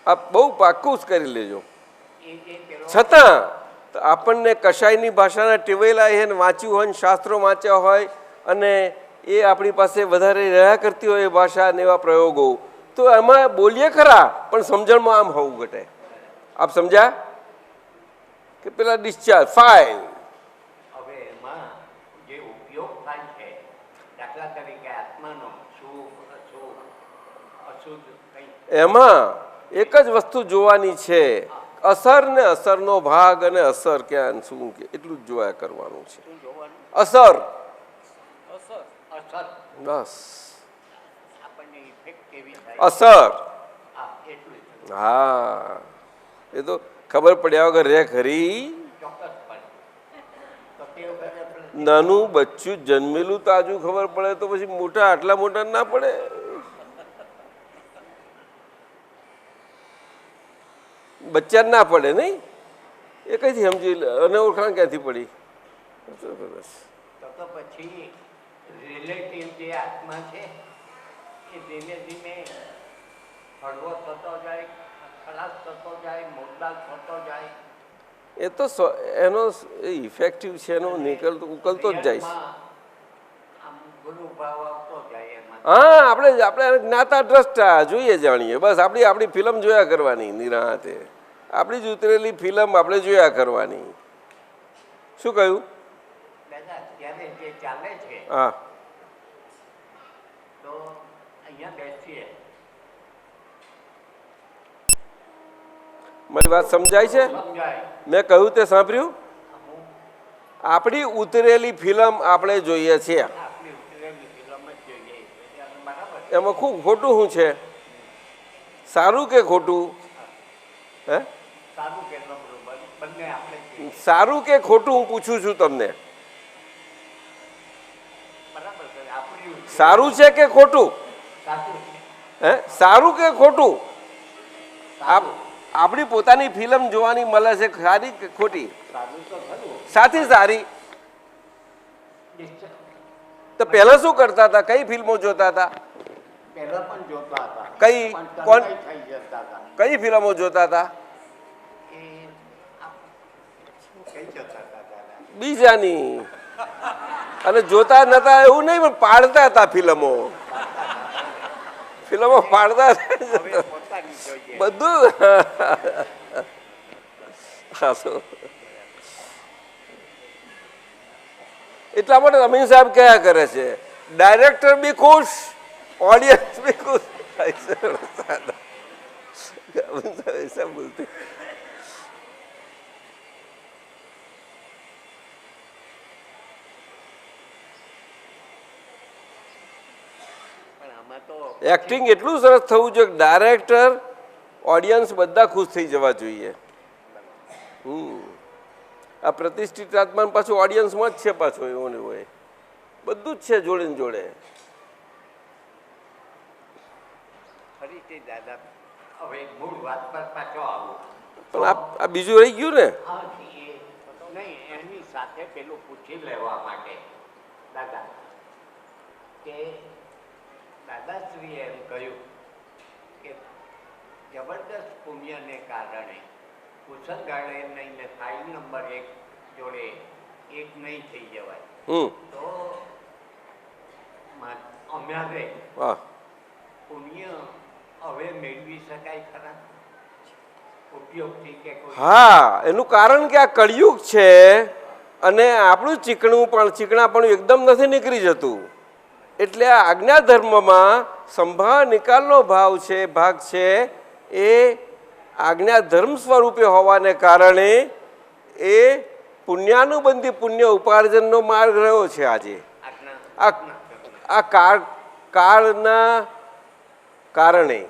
A: આ બહુ પાક્કું જ કરી લેજો. છતાં આપણને કશાયની ભાષાના ટેવાયેલા એને વાંચ્યું હોય, શાસ્ત્રો વાંચ્યા હોય, અને એ આપણી પાસે વધારે રહ્યા કરતી હોય એ ભાષા ને એવા પ્રયોગો, તો એમાં બોલીએ ખરા પણ સમજણમાં આમ હોવું ઘટે. આપ સમજ્યા કે પેલા ડિસ્ચાર્જ ફાઇલ.
B: હવે એમાં જે ઉપયોગ થાય છે, દાખલા તરીકે આત્માનો શુભ અશુભ અશુદ્ધ,
A: એમાં એક જ વસ્તુ જોવાની છે, અસર ને અસરનો ભાગ, અને અસર ક્યાં શું કે એટલું જ જોયા કરવાનું છે. અસર, બસ, અસર. હા, એ તો ખબર પડ્યા વગર રે ખરી. નાનું બચ્ચું જન્મેલું તાજું ખબર પડે તો પછી મોટા આટલા મોટા ના પડે. બચ્ચા ના પડે નહીં, એ કઈથી સમજી અને ઓળખાણ ક્યાંથી પડી?
B: તો પછી રિલેટિવ જે આત્મા છે એ ધીમે ધીમે હળવો થતો જાય, ખલાસ થતો જાય, મુદ્દાલ થતો જાય.
A: એ તો એનો ઇફેક્ટિવ છે, એનો ઉકલતો જ જાય છે. હા, આપણે જ્ઞાતા દ્રષ્ટા જોઈએ જાણીએ, બસ આપણી ફિલ્મ જોયા કરવાની નિરાંતે. આપણી જ ઉતરેલી ફિલ્મ આપણે જોયા કરવાની. શું કહ્યું? હા, મારી વાત સમજાય છે? મેં કહ્યું તે સાંભળ્યું? આપણી ઉતરેલી ફિલ્મ આપણે જોઈએ છીએ. એમાં ખૂબ ખોટું શું છે? સારું કે ખોટું? હે,
B: સારું કે ન બરોબર બંને આપણે કહીએ.
A: સારું કે ખોટું હું પૂછું છું તમને.
B: બરાબર છે આપણી
A: સારું છે કે ખોટું?
B: સાચું છે.
A: હે, સારું કે ખોટું?
B: સારું
A: આપણી પોતાની ફિલ્મ જોવાની મળે છે, સારી કે ખોટી?
B: સારું તો ખરું.
A: સાથી સારી.
B: નિશ્ચય.
A: તો પહેલા શું કરતા હતા? કઈ ફિલ્મો જોતા હતા?
B: પહેલા પણ જોતા હતા
A: કઈ?
B: પણ
A: કોણ?
B: તન્મય થઈ જતા હતા
A: કઈ ફિલ્મો જોતા હતા?
B: એ શું કહી જતા હતા દાદા?
A: બીજાની. અને જોતા નતા એવું નહીં, પણ પાડતા હતા ફિલ્મો. ફિલ્મો પાડતા હતા.
B: હવે પોતાની જોઈએ.
A: બધું. હા, તો એટલા માટે અમીન સાહેબ કયા કરે છે, ડાયરેક્ટર બી ખુશ, ઓડિયન્સ બી ખુશ. અમીન સાહેબ ऐसा बोलते.
B: પણ આમાં તો
A: એક્ટિંગ એટલું સરસ થવું જોઈએ કે ડાયરેક્ટર, ઓડિયન્સ બધા ખુશ થઈ જવા જોઈએ. આ પ્રતિષ્ઠિત આત્મા પાછું ઓડિયન્સમાં જ છે, પાછું એવું ને હોય બધું જ છે જોડે ને જોડે.
B: ફરીથી દાદા હવે મૂળ વાત પર પાછો આવું.
A: પણ આ બીજું રહી ગયું ને.
B: હા એ નહીં એની સાથે પેલું પૂછી લેવા માટે દાદા કે દાદાશ્રીએ એમ કહ્યું કે જબરદસ્ત પુણ્યને કારણે કુશળ નહીં ને ફાઇલ નંબર 1 જોડે એક નહીં થઈ જવાય તો અમારે
A: વાહ.
B: પુણ્ય હવે મેળવી શકાય ખરા ઉપયોગથી કે કોઈ?
A: હા, એનું કારણ કે આ કળિયુગ છે અને આપણું ચીકણા પણ એકદમ નથી નીકળી જતું. એટલે આ આજ્ઞા ધર્મમાં સંભાળ નિકાલનો ભાગ છે એ આજ્ઞા ધર્મ સ્વરૂપે હોવાને કારણે એ પુણ્યાનુબંધી પુણ્ય ઉપાર્જનનો માર્ગ રહ્યો છે આજે. આ કાળના કારણે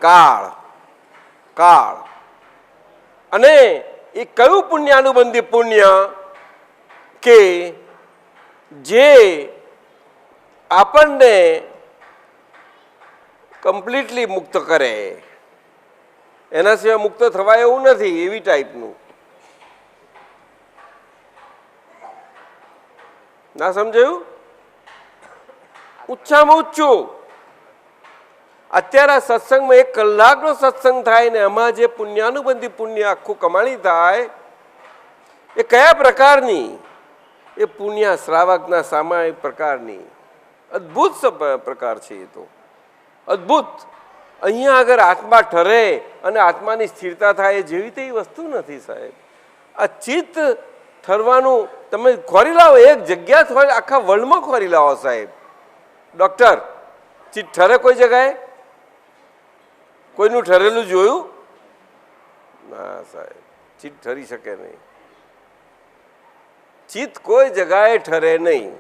A: કાળ અને એ કયું પુણ્યાનુબંધી પુણ્ય કે જે આપણને કમ્પ્લીટલી મુક્ત કરે. એના સિવાય મુક્ત થવાય એવું નથી, એવી ટાઈપનું. ના સમજાયું? ઊંચામાં ઊંચું. અત્યારે સત્સંગમાં 1 કલાકનો સત્સંગ થાય ને એમાં જે પુણ્યાનુબંધી પુણ્ય આખું કમાણી થાય એ કયા પ્રકારની? એ પુણ્ય શ્રાવકના સામાયિક પ્રકારની અદ્ભુત પ્રકાર છે. એ તો અદ્ભુત. અહીંયા આગળ આત્મા ઠરે અને આત્માની સ્થિરતા થાય એ જેવી તેવી વસ્તુ નથી સાહેબ. આ ચિત્ત ઠરવાનું તમે ખોરી લાવો, એક જગ્યા થોડી આખા વર્લ્ડમાં ખોરી લાવો સાહેબ. ડૉક્ટર, ચિત્ત ઠરે કોઈ જગાએ? કોઈનું ઠરેલું જોયું? ના સાહેબ, ચિત્ત ઠરી શકે નહીં. ચિત્ત કોઈ જગાએ ઠરે નહીં.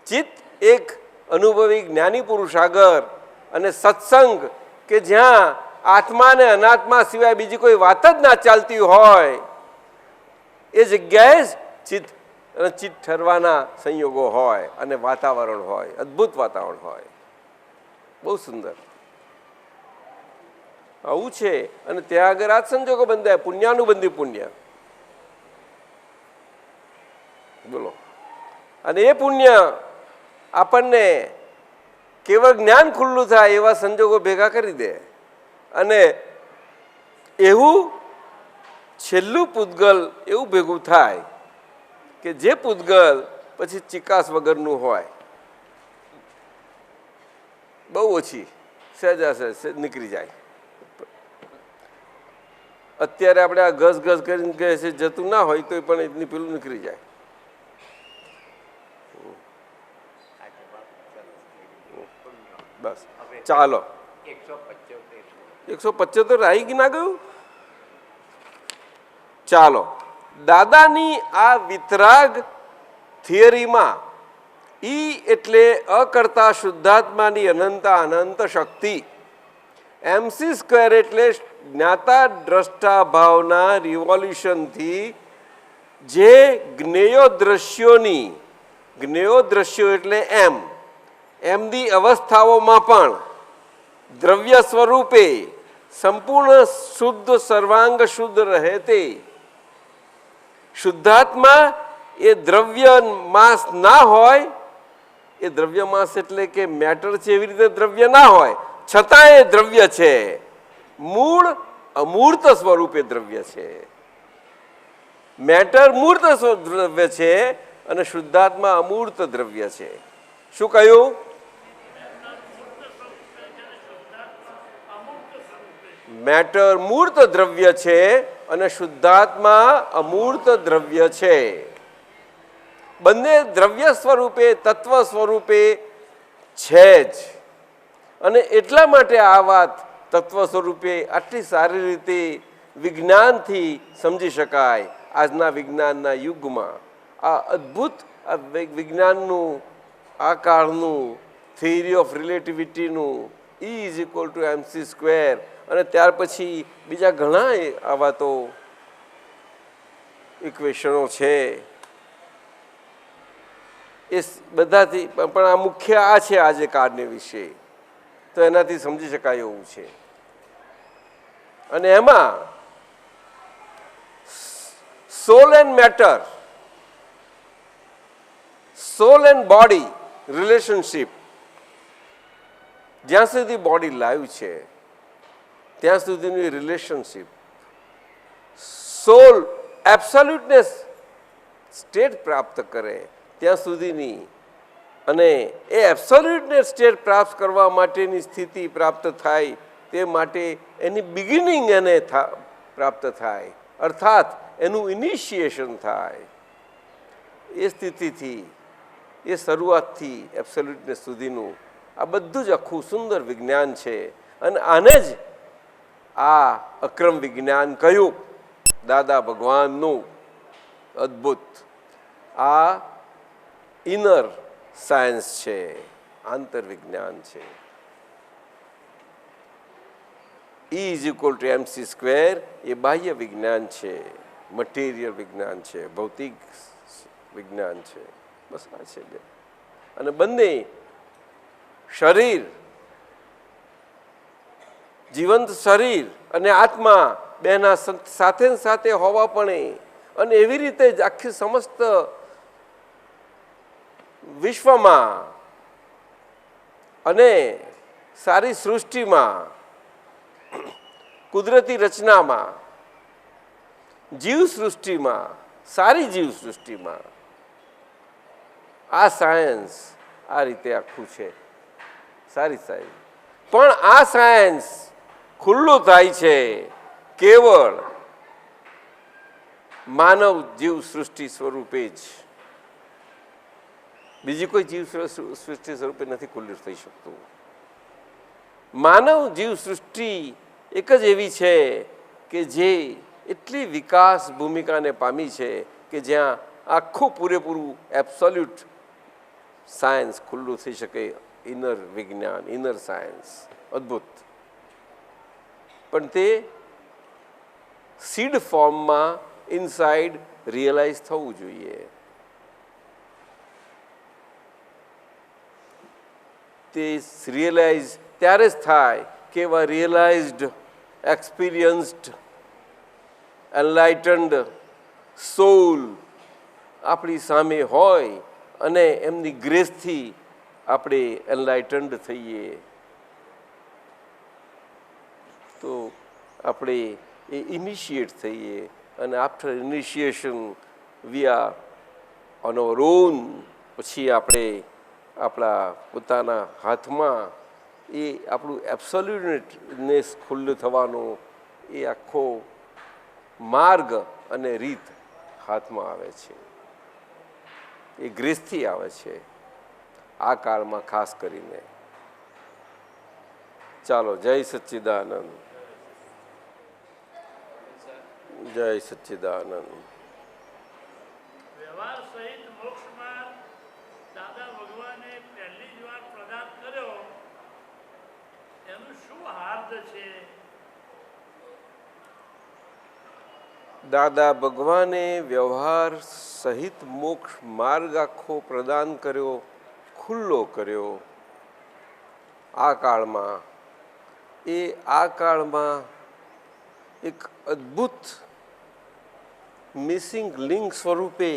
A: ચિત્ત એક અનુભવી જ્ઞાની પુરુષ આગળ અને સત્સંગ કે જ્યાં આત્મા ને અનાત્મા સિવાય બીજી કોઈ વાત જ ના ચાલતી હોય એ જગ્યાએ જ ચિત્ત ઠરવાના સંયોગો હોય અને વાતાવરણ હોય, અદ્ભુત વાતાવરણ હોય. બહુ સુંદર આવું છે. અને ત્યાં આગળ આ સંજોગો બંધાય, પુણ્યાનુબંધી પુણ્ય. બોલો. અને એ પુણ્ય આપણને કેવળ જ્ઞાન ખુલ્લું થાય એવા સંજોગો ભેગા કરી દે. અને એવું છેલ્લું પૂતગલ એવું ભેગું થાય કે જે પૂતગલ પછી ચિકાસ વગરનું હોય, બહુ ઓછી, સહેજા સહેજ નીકળી જાય. અત્યારે આપણે આ ઘસ કરીને કહે છે જતું ના હોય તો પણ એટલી પેલું નીકળી જાય. બસ ચાલો. 175 આવી ના ગયું? ચાલો. દાદાની આ વિતરાગ થિયરીમાં ઈ એટલે અકર્તા શુદ્ધાત્માની અનંત શક્તિ. MC સ્ક્વેર એટલે જ્ઞાતા દ્રષ્ટા ભાવના રિવોલ્યુશનથી જે જ્ઞેયો દ્રશ્યો એટલે એમની અવસ્થાઓમાં પણ દ્રવ્ય સ્વરૂપે સંપૂર્ણ શુદ્ધ સર્વાંગ શુદ્ધ રહે તે. શુદ્ધાત્મા એ દ્રવ્ય માસ ના હોય, એ દ્રવ્ય માસ એટલે કે મેટર છે એવી રીતે દ્રવ્ય ના હોય, છતાં એ દ્રવ્ય છે. મૂળ અમૂર્ત સ્વરૂપે દ્રવ્ય છે. મેટર મૂર્ત દ્રવ્ય છે અને શુદ્ધાત્મા અમૂર્ત દ્રવ્ય છે. શું કહ્યું? મેટર મૂર્ત દ્રવ્ય છે અને શુદ્ધાત્મા અમૂર્ત દ્રવ્ય છે. બંને દ્રવ્ય સ્વરૂપે તત્વ સ્વરૂપે છે જ. અને એટલા માટે આ વાત તત્વ સ્વરૂપે આટલી સારી રીતે વિજ્ઞાનથી સમજી શકાય. આજના વિજ્ઞાનના યુગમાં આ અદ્ભુત આ વિજ્ઞાનનું આ કાળનું થિયરી ઓફ રિલેટિવિટીનું E is equal to MC square અને ત્યાર પછી બીજા ઘણા આવા તો ઇક્વેશનો છે. એ બધાથી પણ આ મુખ્ય આ છે આજે કાળને વિશે, તો એનાથી સમજી શકાય એવું છે. અને એમાં soul and matter, soul and body relationship, જ્યાં સુધી બોડી લાઈવ છે ત્યાં સુધીની રિલેશનશિપ, સોલ એબ્સોલ્યુટનેસ સ્ટેટ પ્રાપ્ત કરે ત્યાં સુધીની, અને એ એબ્સોલ્યુટનેસ સ્ટેટ પ્રાપ્ત કરવા માટેની સ્થિતિ પ્રાપ્ત થાય તે માટે એની બિગિનિંગ એને પ્રાપ્ત થાય, અર્થાત એનું ઇનિશિએશન થાય. એ સ્થિતિથી એ શરૂઆતથી એબ્સોલ્યુટનેસ સુધીનું આ બધું જ આખું સુંદર વિજ્ઞાન છે. અને આને જ આ અક્રમ વિજ્ઞાન કહ્યું, દાદા ભગવાનનું અદ્ભુત આ ઇનર સાયન્સ છે, આંતર વિજ્ઞાન છે. E is equal to MC square એ બાહ્ય વિજ્ઞાન છે, મટીરિયલ વિજ્ઞાન છે, ભૌતિક વિજ્ઞાન છે. બસ આ છે બે. અને બંને શરીર, જીવંત શરીર અને આત્મા બેના સાથે સાથે હોવા પણ, અને એવી રીતે જ આખી સમસ્ત વિશ્વમાં અને સારી સૃષ્ટિમાં, કુદરતી રચનામાં, જીવ સૃષ્ટિમાં, સારી જીવ સૃષ્ટિમાં આ સાયન્સ આ રીતે આખું છે. સારી સાયન્સ. પણ આ સાયન્સ ખુલ્લું થાય છે કેવળ માનવ જીવ સૃષ્ટિ સ્વરૂપે જ. બીજી કોઈ જીવ સૃષ્ટિ સ્વરૂપે નથી ખુલ્લું થઈ શકતું. માનવ જીવ સૃષ્ટિ એક જ એવી છે કે જે એટલી વિકાસ ભૂમિકાને પામી છે કે જ્યાં આખું પૂરેપૂરું એબ્સોલ્યુટ સાયન્સ ખુલ્લું થઈ શકે. ઇનર વિજ્ઞાન, ઇનર સાયન્સ અદ્ભુત. પણ તે સીડ ફોર્મમાં ઇનસાઇડ રિયલાઇઝ થવું જોઈએ. તે રિયલાઇઝ ત્યારે જ થાય કે એવા રિયલાઇઝડ, એક્સપિરિયન્સ્ડ, એનલાઇટન્ડ સોલ આપણી સામે હોય અને એમની ગ્રેસથી આપણે એનલાઇટન્ડ થઈએ તો આપણે એ ઇનિશિએટ થઈએ. અને after initiation we are on hour on. પછી આપણે આપણા પોતાના હાથમાં એ આપણું એબ્સોલ્યુટનેસ ખુલ્લું થવાનો એ આખો માર્ગ અને રીત હાથમાં આવે છે. એ ગ્રેસથી આવે છે આ કાળમાં ખાસ કરીને. ચાલો, જય સચ્ચિદાનંદ, જય સચ્ચિદાનંદ.
C: વ્યવહાર સહિત મોક્ષ માર્ગ દાદા ભગવાન એનું શું હાર્દ છે?
A: દાદા ભગવાને વ્યવહાર સહિત મોક્ષ માર્ગ આખો પ્રદાન કર્યો, ખુલ્લો કર્યો આ કાળમાં. એ આ કાળમાં એક અદ્ભુત મિસિંગ લિંક સ્વરૂપે,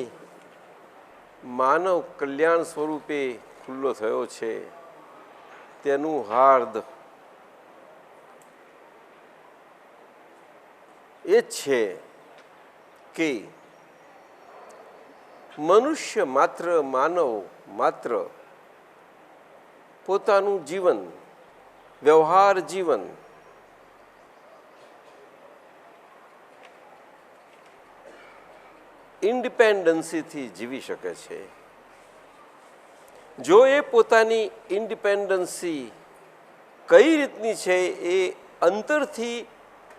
A: માનવ કલ્યાણ સ્વરૂપે ખુલ્લો થયો છે. તેનું હાર્દ એ જ છે કે મનુષ્ય માત્ર, માનવ માત્ર પોતાનું જીવન, વ્યવહાર જીવન ઇન્ડિપેન્ડન્સીથી જીવી શકે છે. જો એ પોતાની ઇન્ડિપેન્ડન્સી કઈ રીતની છે એ અંતરથી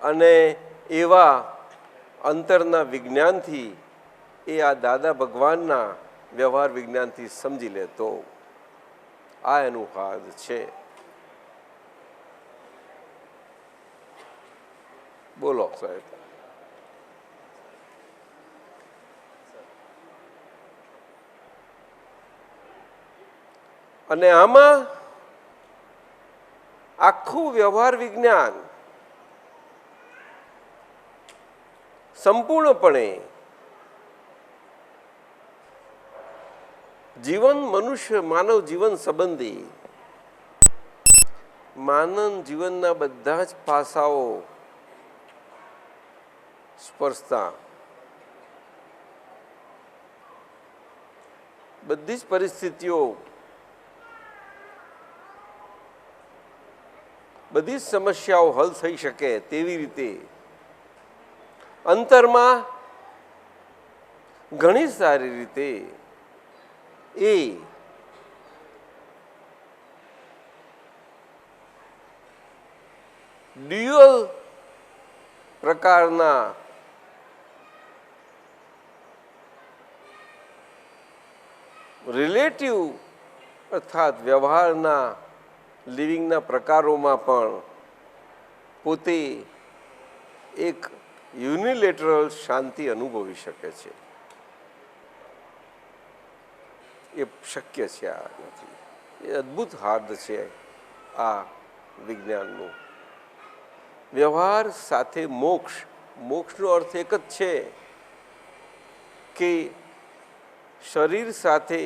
A: અને એવા અંતરના વિજ્ઞાનથી, એ આ દાદા ભગવાનના વ્યવહાર વિજ્ઞાનથી સમજી લે તો આ એનું હાર્દ છે. બોલો સાહેબ. અને આમાં આખું વ્યવહાર વિજ્ઞાન સંપૂર્ણપણે જીવન, મનુષ્ય માનવ જીવન સંબંધી માનવ જીવનના બધા જ પાસાઓ સ્પર્શતા, બધી જ પરિસ્થિતિઓ, બધી જ સમસ્યાઓ હલ થઈ શકે તેવી રીતે અંતરમાં ઘણી સારી રીતે એ ડ્યુઅલ પ્રકારના રિલેટિવ અર્થાત વ્યવહારના લિવિંગના પ્રકારોમાં પણ પોતે એક યુનિલેટરલ શાંતિ અનુભવી શકે છે. એ શક્ય છે. આ નથી, એ અદ્ભુત હાર્દ છે આ વિજ્ઞાનનું. વ્યવહાર સાથે મોક્ષ, મોક્ષનો અર્થ એક જ છે કે શરીર સાથે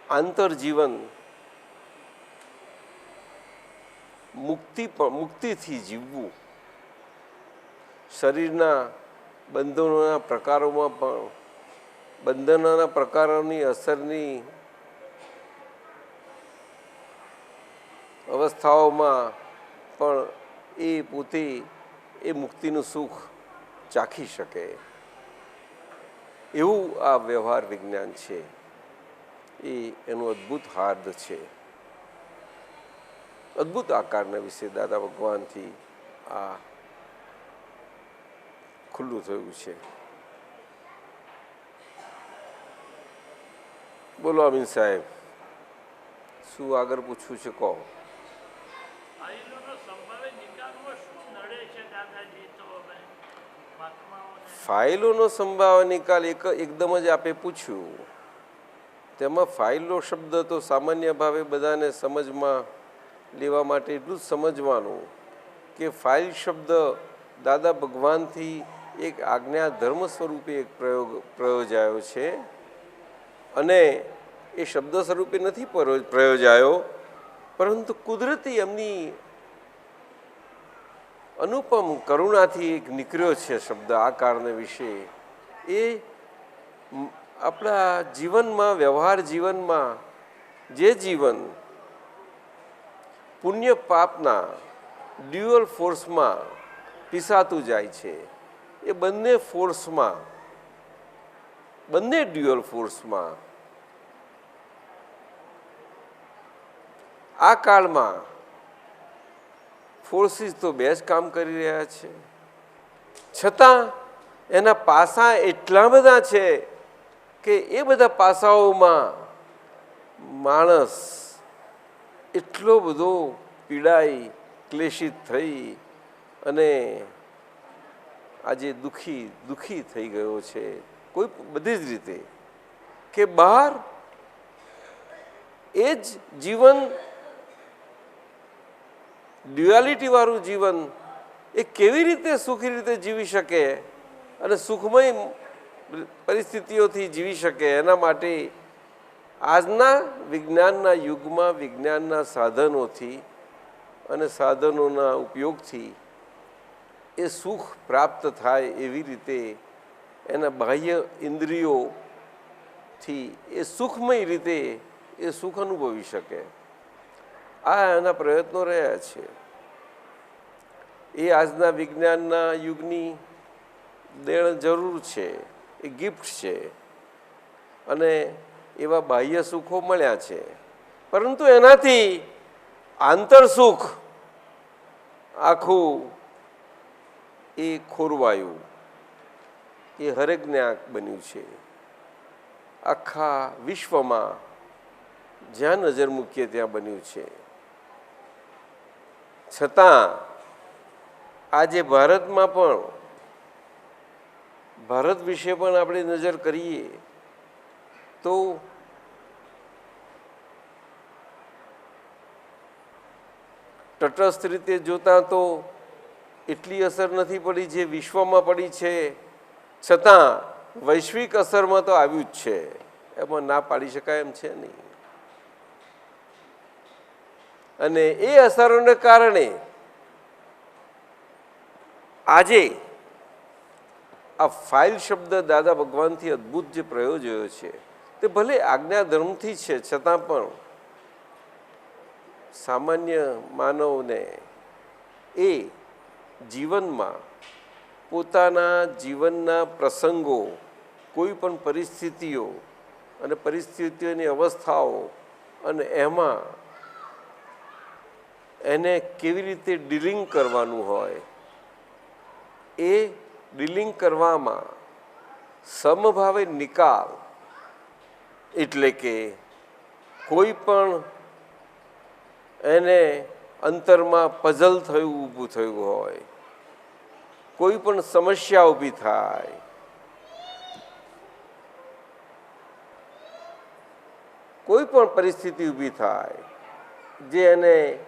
A: આંતરજીવન, મુક્તિથી જીવવું. શરીરના બંધનોના પ્રકારોમાં પણ, બંધનોના પ્રકારોની અસરની અવસ્થાઓમાં પણ એ પોતે એ મુક્તિનું સુખ ચાખી શકે એવું આ વ્યવહાર વિજ્ઞાન છે. એ એનું અદ્ભુત હાર્દ છે. અદ્ભુત આકારના વિશે દાદા ભગવાનથી આ ખુલ્લું થયું છે. બોલો અમીન સાહેબ, શું આગળ પૂછવું છે કહો. ફાઇલોનો સંભાવ નિકાલ એકદમ જ આપે પૂછ્યું. તેમાં ફાઇલો શબ્દ તો સામાન્ય ભાવે બધાને સમજમાં લેવા માટે એટલું જ સમજવાનું કે ફાઇલ શબ્દ દાદા ભગવાનથી એક આજ્ઞા ધર્મ સ્વરૂપે એક પ્રયોજાયો છે. અને એ શબ્દ સ્વરૂપે નથી પ્રયોજાયો, પરંતુ કુદરતી એમની અનુપમ કરુણાથી એક નીકળ્યો છે શબ્દ આકારને વિશે. એ આપણા જીવનમાં, વ્યવહાર જીવનમાં જે જીવન પુણ્ય પાપના ડ્યુઅલ ફોર્સમાં પીસાતું જાય છે, એ બંને ફોર્સમાં, બંને ડ્યુઅલ ફોર્સમાં આ કાળમાં ફોર્સિસ તો બે જ કામ કરી રહ્યા છે. છતાં એના પાસા એટલા બધા છે કે એ બધા પાસાઓમાં માણસ એટલો બધો પીડાઈ ક્લેશિત થઈ અને આજે દુઃખી થઈ ગયો છે કોઈ બધી જ રીતે કે બહાર એ જ જીવન ડ્યુઆલિટીવાળું જીવન એ કેવી રીતે સુખી રીતે જીવી શકે અને સુખમય પરિસ્થિતિઓથી જીવી શકે એના માટે આજના વિજ્ઞાનના યુગમાં વિજ્ઞાનના સાધનોથી અને સાધનોના ઉપયોગથી એ સુખ પ્રાપ્ત થાય એવી રીતે એના બાહ્ય ઇન્દ્રિયોથી એ સુખમય રીતે એ સુખ અનુભવી શકે આ એના પ્રયત્નો રહ્યા છે એ આજના વિજ્ઞાનના યુગની દેણ જરૂર છે એ ગિફ્ટ છે અને એવા બાહ્ય સુખો મળ્યા છે પરંતુ એનાથી આંતરસુખ આખું એ ખોરવાયું એ હરેકને આંખ બન્યું છે આખા વિશ્વમાં જ્યાં નજર મૂકીએ ત્યાં બન્યું છે છતાં આજે ભારતમાં પણ ભારત વિશે પણ આપણે નજર કરીએ તો તટસ્થ રીતે જોતા તો એટલી અસર નથી પડી જે વિશ્વમાં પડી છે છતાં વૈશ્વિક અસરમાં તો આવ્યું જ છે એમાં ના પાડી શકાય એમ છે નહીં અને એ અસરોને કારણે આજે આ ફાઇલ શબ્દ દાદા ભગવાનથી અદ્ભુત જે પ્રયોજ્યો છે તે ભલે આજ્ઞાધર્મથી છે છતાં પણ સામાન્ય માનવને એ જીવનમાં પોતાના જીવનના પ્રસંગો કોઈ પણ પરિસ્થિતિઓ અને પરિસ્થિતિઓની અવસ્થાઓ અને એમાં એને કેવી રીતે ડીલિંગ કરવાનું હોય એ ડીલિંગ કરવામાં સમભાવે નિકાલ એટલે કે કોઈ પણ એને અંતરમાં પઝલ થયું ઊભું થયું હોય કોઈ પણ સમસ્યા ઊભી થાય કોઈ પણ પરિસ્થિતિ ઊભી થાય જે એને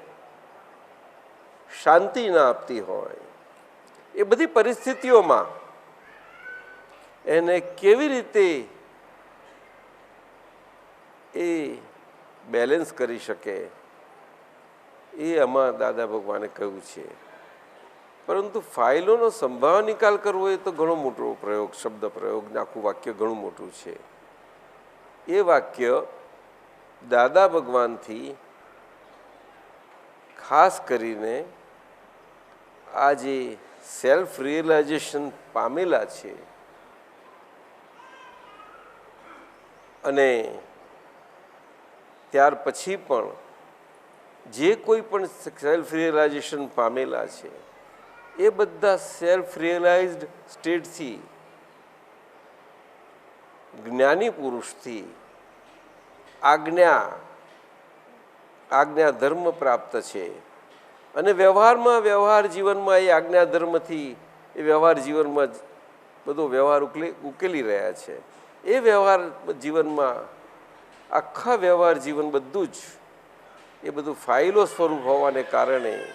A: શાંતિ ના આપતી હોય એ બધી પરિસ્થિતિઓમાં એને કેવી રીતે એ બેલેન્સ કરી શકે એ આમાં દાદા ભગવાને કહ્યું છે પરંતુ ફાઇલોનો સંભાવ નિકાલ કરવો એ તો ઘણો મોટો પ્રયોગ શબ્દ પ્રયોગ આખું વાક્ય ઘણું મોટું છે એ વાક્ય દાદા ભગવાનથી ખાસ કરીને આ જે સેલ્ફ રિયલાઇઝેશન પામેલા છે અને ત્યાર પછી પણ જે કોઈ પણ સેલ્ફ રિયલાઇઝેશન પામેલા છે એ બધા સેલ્ફ રિયલાઇઝડ સ્ટેટથી જ્ઞાની પુરુષથી આજ્ઞા ધર્મ પ્રાપ્ત છે અને વ્યવહાર જીવનમાં એ આજ્ઞા ધર્મથી એ વ્યવહાર જીવનમાં બધો વ્યવહાર ઉકેલી રહ્યા છે એ વ્યવહાર જીવનમાં આખા વ્યવહાર જીવન બધું જ એ બધું ફાઇલો સ્વરૂપ હોવાને કારણે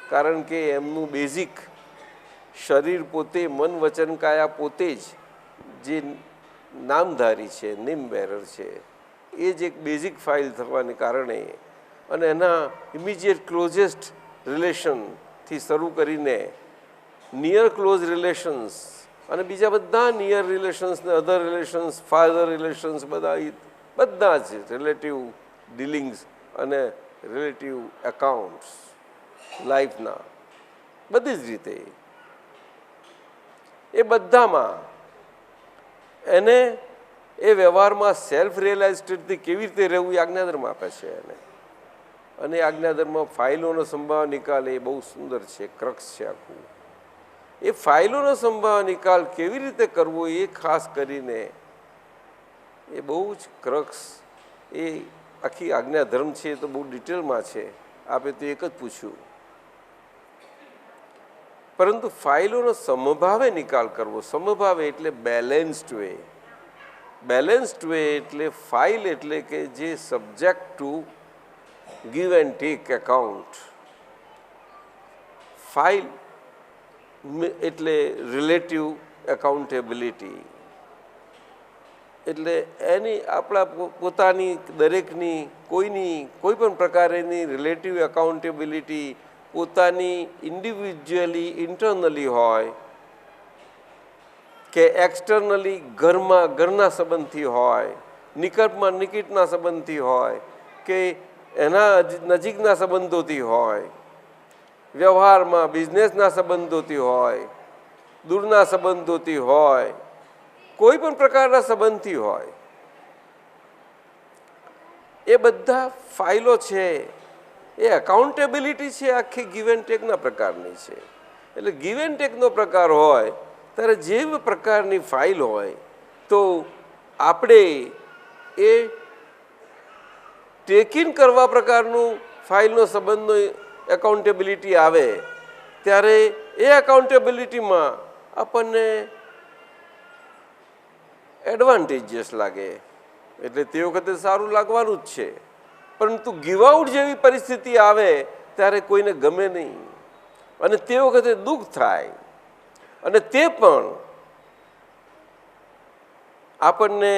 A: કારણ કે એમનું બેઝિક શરીર પોતે મન વચન કાયા પોતે જ જે નામધારી છે નેમ બેરર છે એ જ એક બેઝિક ફાઇલ થવાને કારણે અને એના ઇમિડિયેટ ક્લોઝેસ્ટ રિલેશનથી શરૂ કરીને નિયર ક્લોઝ રિલેશન્સ અને બીજા બધા નિયર રિલેશન્સ ને અધર રિલેશન્સ ફાધર રિલેશન્સ બધા જ રિલેટિવ ડીલિંગ્સ અને રિલેટિવ એકાઉન્ટ્સ લાઈફના બધી જ રીતે એ બધામાં એને એ વ્યવહારમાં સેલ્ફ રિયલાઇઝ સ્ટેટથી કેવી રીતે રહેવું એ આજ્ઞાધર્મ આપે છે એને અને આજ્ઞાધર્મમાં ફાઇલોનો સંભાવ નિકાલ એ બહુ સુંદર છે ક્રક્સ છે આખું એ ફાઇલોનો સંભાવ નિકાલ કેવી રીતે કરવો એ ખાસ કરીને એ બહુ જ ક્રક્સ એ આખી આજ્ઞાધર્મ છે તો બહુ ડિટેલમાં છે આપે તો એક જ પૂછ્યું, પરંતુ ફાઇલોનો સમભાવે નિકાલ કરવો. સમભાવે એટલે બેલેન્સ્ડ વે. બેલેન્સ્ડ વે એટલે ફાઇલ એટલે કે જે subject to give and take account. File એટલે રિલેટિવ એકાઉન્ટેબિલિટી, એટલે એની આપણા પોતાની દરેકની કોઈ પણ પ્રકારની રિલેટિવ એકાઉન્ટેબિલિટી પોતાની ઇન્ડિવિજ્યુઅલી ઇન્ટરનલી હોય કે એક્સટર્નલી ઘરના સંબંધથી હોય, નિકટમાં નિકટના સંબંધથી હોય કે એના નજીકના સંબંધોથી હોય, વ્યવહારમાં બિઝનેસના સંબંધોથી હોય, દૂરના સંબંધોથી હોય, કોઈ પણ પ્રકારના સંબંધથી હોય, એ બધા ફાઇલો છે. એ એકાઉન્ટેબિલિટી છે આખી ગીવ એન્ડ ટેકના પ્રકારની છે. એટલે ગીવ એન્ડ ટેકનો પ્રકાર હોય ત્યારે જે પ્રકારની ફાઇલ હોય તો આપણે એ ટેકિન કરવા પ્રકારનું ફાઇલનો સંબંધનો એકાઉન્ટેબિલિટી આવે ત્યારે એ એકાઉન્ટેબિલિટીમાં આપણને એડવાન્ટેજીયસ લાગે, એટલે તે વખતે સારું લાગવાનું જ છે. પરંતુ ગીવ આઉટ જેવી પરિસ્થિતિ આવે ત્યારે કોઈને ગમે નહીં અને તે વખતે દુઃખ થાય. અને તે પણ આપણને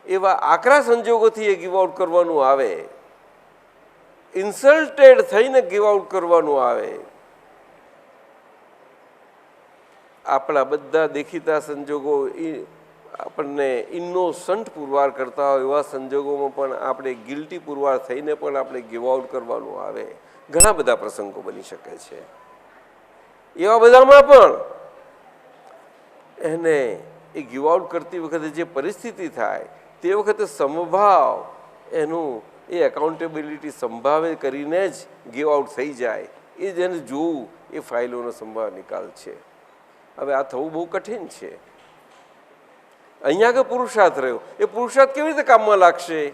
A: એવા આકરા સંજોગોથી એ ગીવ આઉટ કરવાનું આવે, ઇન્સલ્ટેડ થઈને ગીવ આઉટ કરવાનું આવે. આપણા બધા દેખીતા સંજોગો આપણને ઇનોસન્ટ પુરવાર કરતા હોય એવા સંજોગોમાં પણ આપણે ગિલ્ટી પુરવાર થઈને પણ આપણે ગીવ આઉટ કરવાનું આવે. ઘણા બધા પ્રસંગો બની શકે છે. એવા બધામાં પણ એને એ ગીવ આઉટ કરતી વખતે જે પરિસ્થિતિ થાય તે વખતે સમભાવ એનું એ એકાઉન્ટેબિલિટી સંભાવે કરીને જ ગીવ આઉટ થઈ જાય, એ જ એને જોવું એ ફાઇલોનો સંભાવ નિકાલ છે. હવે આ થવું બહુ કઠિન છે. અહીંયા આગળ પુરુષાર્થ રહ્યો, એ પુરુષાર્થ કેવી રીતે કામમાં લાગશે?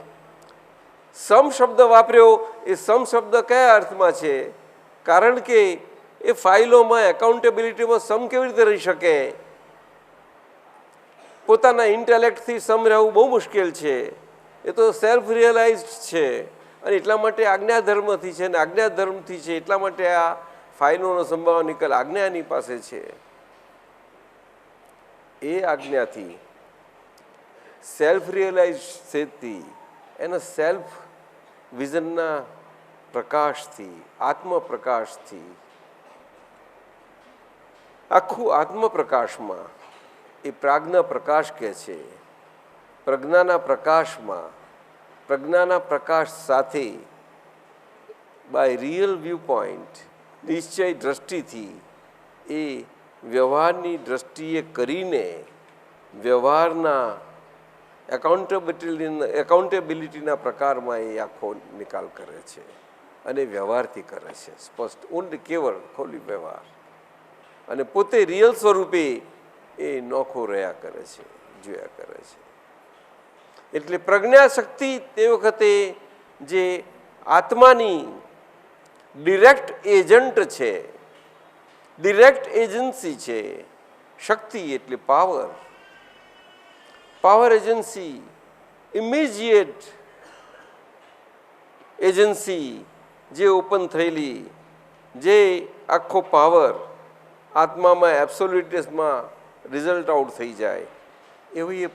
A: સમ શબ્દ વાપર્યો, એ સમ શબ્દ કયા અર્થમાં છે? કારણ કે એ ફાઇલોમાં એકાઉન્ટેબિલિટીમાં સમ કેવી રીતે રહી શકે? પોતાના ઇન્ટેલેક્ટથી સમ રહેવું બહુ મુશ્કેલ છે. એ તો સેલ્ફ રિયલાઇઝડ છે અને એટલા માટે આજ્ઞાધર્મથી છે, અને આજ્ઞાધર્મથી છે એટલા માટે આ ફાઇલોનો સંભાવ નિકાલ આજ્ઞાની પાસે છે. એ આજ્ઞાથી સેલ્ફ રિયલાઇઝ સ્થિતિ, એના સેલ્ફ વિઝનના પ્રકાશથી, આત્મપ્રકાશથી, આખું આત્મપ્રકાશમાં એ પ્રાજ્ઞા પ્રકાશ કહે છે. પ્રજ્ઞાના પ્રકાશમાં, પ્રજ્ઞાના પ્રકાશ સાથે બાય રિયલ વ્યૂ પોઈન્ટ, નિશ્ચય દ્રષ્ટિથી એ વ્યવહારની દ્રષ્ટિએ કરીને વ્યવહારના એકાઉન્ટેબિલિટીના પ્રકારમાં એ આખો નિકાલ કરે છે અને વ્યવહારથી કરે છે. સ્પષ્ટ ઊંડ કેવળ ખોલી વ્યવહાર, અને પોતે રિયલ સ્વરૂપે એ નોખો રહ્યા કરે છે, જોયા કરે છે. એટલે પ્રજ્ઞાશક્તિ તે વખતે જે આત્માની ડિરેક્ટ એજન્ટ છે, ડિરેક્ટ એજન્સી છે. શક્તિ એટલે power, power agency, immediate agency જે ઓપન થયેલી, જે આખો પાવર આત્મામાં એબ્સોલ્યુટિસમાં રિઝલ્ટ આઉટ થઈ જાય, એવી એ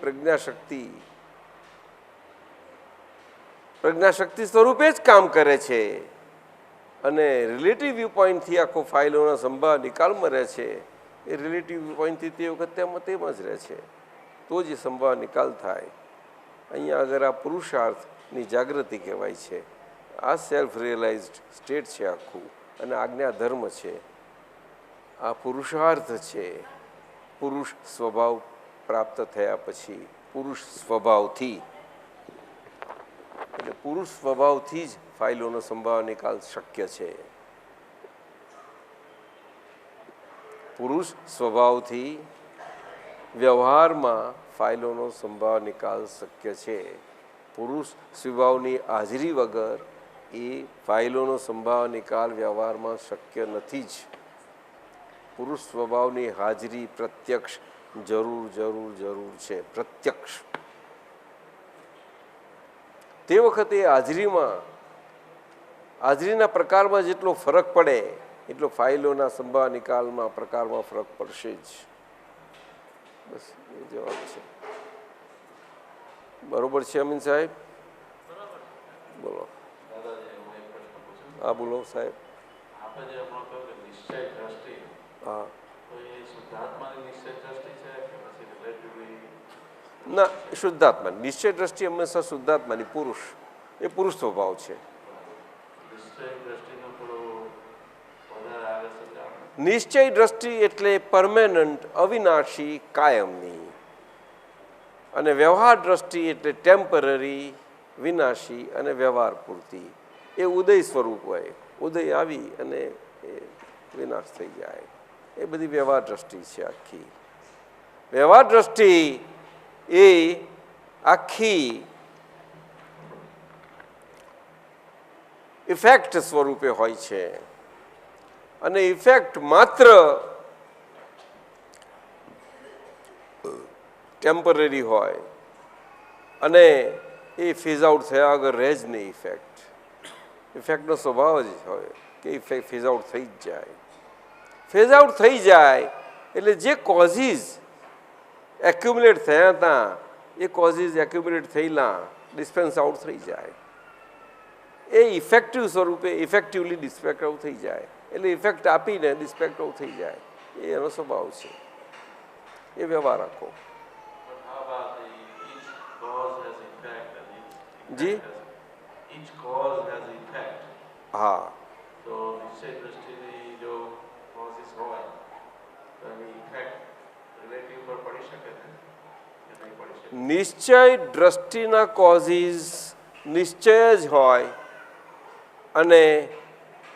A: પ્રજ્ઞાશક્તિ સ્વરૂપે જ કામ કરે છે. અને રિલેટિવ વ્યૂ પોઈન્ટથી આખો ફાઇલોના સંભાવ નિકાલમાં રહે છે. એ રિલેટિવ વ્યૂ પોઈન્ટથી તે વખત તેમાં જ રહે છે, તો જ એ સંભાવ નિકાલ થાય. અહીંયા આગળ આ પુરુષાર્થની જાગૃતિ કહેવાય છે. આ સેલ્ફ રિયલાઇઝડ સ્ટેટ છે આખું, અને આજ્ઞા ધર્મ છે. આ પુરુષાર્થ છે. પુરુષ સ્વભાવ પ્રાપ્ત થયા પછી, પુરુષ સ્વભાવથી, એટલે પુરુષ સ્વભાવથી જ ફાઇલોનો સંભાવ નિકાલ શક્ય છે. પુરુષ સ્વભાવથી વ્યવહારમાં ફાઇલોનો સંભાવ નિકાલ શક્ય છે. પુરુષ સ્વભાવની હાજરી વગર એ એ ફાઇલોનો સંભાવ નિકાલ વ્યવહારમાં શક્ય નથી જ. પુરુષ સ્વભાવની હાજરી પ્રત્યક્ષ જરૂર છે, પ્રત્યક્ષ. તે વખતે હાજરીના પ્રકારમાં જેટલો ફરક પડે એટલો ફાઇલોના સંભાવ નિકાલમાં પ્રકારમાં ફરક પડશે જ. બસ એ જવાબ છે. બરોબર છે અમીન સાહેબ? બોલો. હા બોલો સાહેબ. હા ના, શુદ્ધાત્મા નિશ્ચય દ્રષ્ટિ હંમેશા શુદ્ધાત્માની પુરુષ, એ પુરુષ સ્વભાવ છે. નિશ્ચય દ્રષ્ટિ એટલે પરમેનન્ટ, અવિનાશી, કાયમની, અને વ્યવહાર દ્રષ્ટિ એટલે ટેમ્પરરી, વિનાશી અને વ્યવહાર પૂરતી. એ ઉદય સ્વરૂપ હોય, ઉદય આવી અને એ વિનાશ થઈ જાય. એ બધી વ્યવહાર દ્રષ્ટિ છે. આખી વ્યવહાર દ્રષ્ટિ એ આખી ઇફેક્ટ સ્વરૂપે હોય છે, અને ઇફેક્ટ માત્ર ટેમ્પરરી હોય, અને એ ફેઝ આઉટ થયા વગર રહે જ નહીં. ઇફેક્ટનો સ્વભાવ જ હોય કે ઇફેક્ટ ફેઝ આઉટ થઈ જ જાય. ફેઝ આઉટ થઈ જાય એટલે જે કોઝિસ એક્યુમ્યુલેટ થયા હતા એ કોઝિસ એક્યુમ્યુલેટ થયેલા ડિસ્પેન્સ આઉટ થઈ જાય. એ ઇફેક્ટિવ સ્વરૂપે ઇફેક્ટિવલી ડિસ્પેક્ટ આઉટ થઈ જાય. એટલે ઇફેક્ટ આપીને ડિસ્પેક્ટ આઉટ થઈ જાય. એ એનો સ્વભાવ છે. એ વ્યવહાર આખો. જી હા, નિશ્ચય દ્રષ્ટિના કોઝિસ નિશ્ચય જ હોય, અને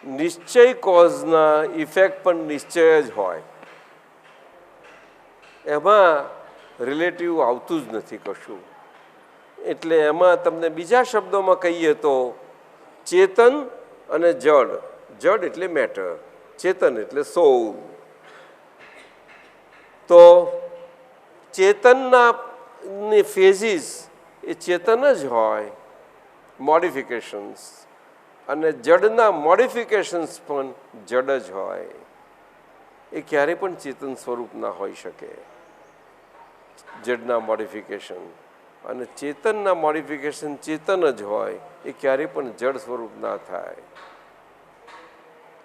A: નિશ્ચય કોઝના ઇફેક્ટ પણ નિશ્ચય જ હોય. એમાં રિલેટિવ આવતું જ નથી કશું. એટલે એમાં તમને બીજા શબ્દોમાં કહીએ તો ચેતન અને જડ. જડ એટલે મેટર, ચેતન એટલે સોલ. તો ચેતનના ફેઝિસ એ ચેતન જ હોય, મોડિફિકેશન્સ, અને જડના મોડિફિકેશન્સ પણ જડ જ હોય. એ ક્યારે પણ ચેતન સ્વરૂપ ના હોઈ શકે. જડના મોડિફિકેશન અને ચેતનના મોડિફિકેશન ચેતન જ હોય. એ ક્યારે પણ જડ સ્વરૂપ ના થાય.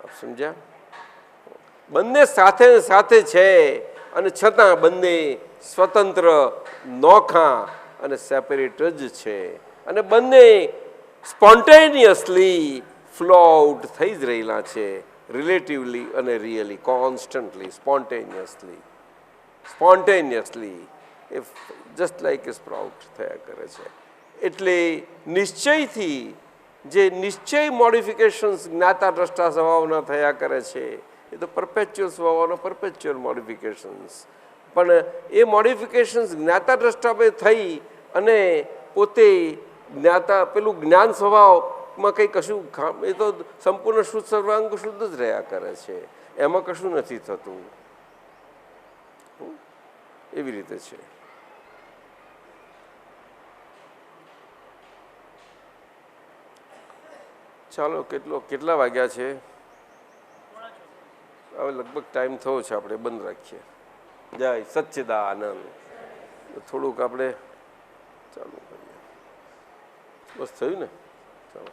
A: આપ સમજ્યા? બંને સાથે સાથે છે, અને છતાં બંને સ્વતંત્ર, નોખા અને સેપરેટ જ છે. અને બંને સ્પોન્ટેનિયસલી ફ્લો આઉટ થઈ જ રહેલા છે, રિલેટિવલી અને રિયલી, કોન્સ્ટન્ટલી, સ્પોન્ટેનિયસલી. એ જસ્ટ લાઈક એ સ્પ્રાઉટ થયા કરે છે. એટલે નિશ્ચયથી જે નિશ્ચય મોડિફિકેશન્સ જ્ઞાતા દ્રષ્ટા સ્વભાવના થયા કરે છે, એ તો પરપેચ્યુઅલ સ્વભાવના પરપેચ્યુઅલ મોડિફિકેશન્સ. પણ એ મોડિફિકેશન્સ જ્ઞાતા દ્રષ્ટા થઈ અને પોતે જ્ઞાતા પેલું જ્ઞાન સ્વભાવમાં કંઈ કશું, એ તો સંપૂર્ણ શુદ્ધ સર્વાંગ શુદ્ધ જ રહ્યા કરે છે. એમાં કશું નથી થતું. એવી રીતે છે. ચાલો, કેટલા વાગ્યા છે? હવે લગભગ ટાઈમ થયો છે, આપણે બંધ રાખીએ. જય સચ્ચિદાનંદ. થોડુંક આપણે ચાલુ કરીએ. બસ થયું ને? ચાલો.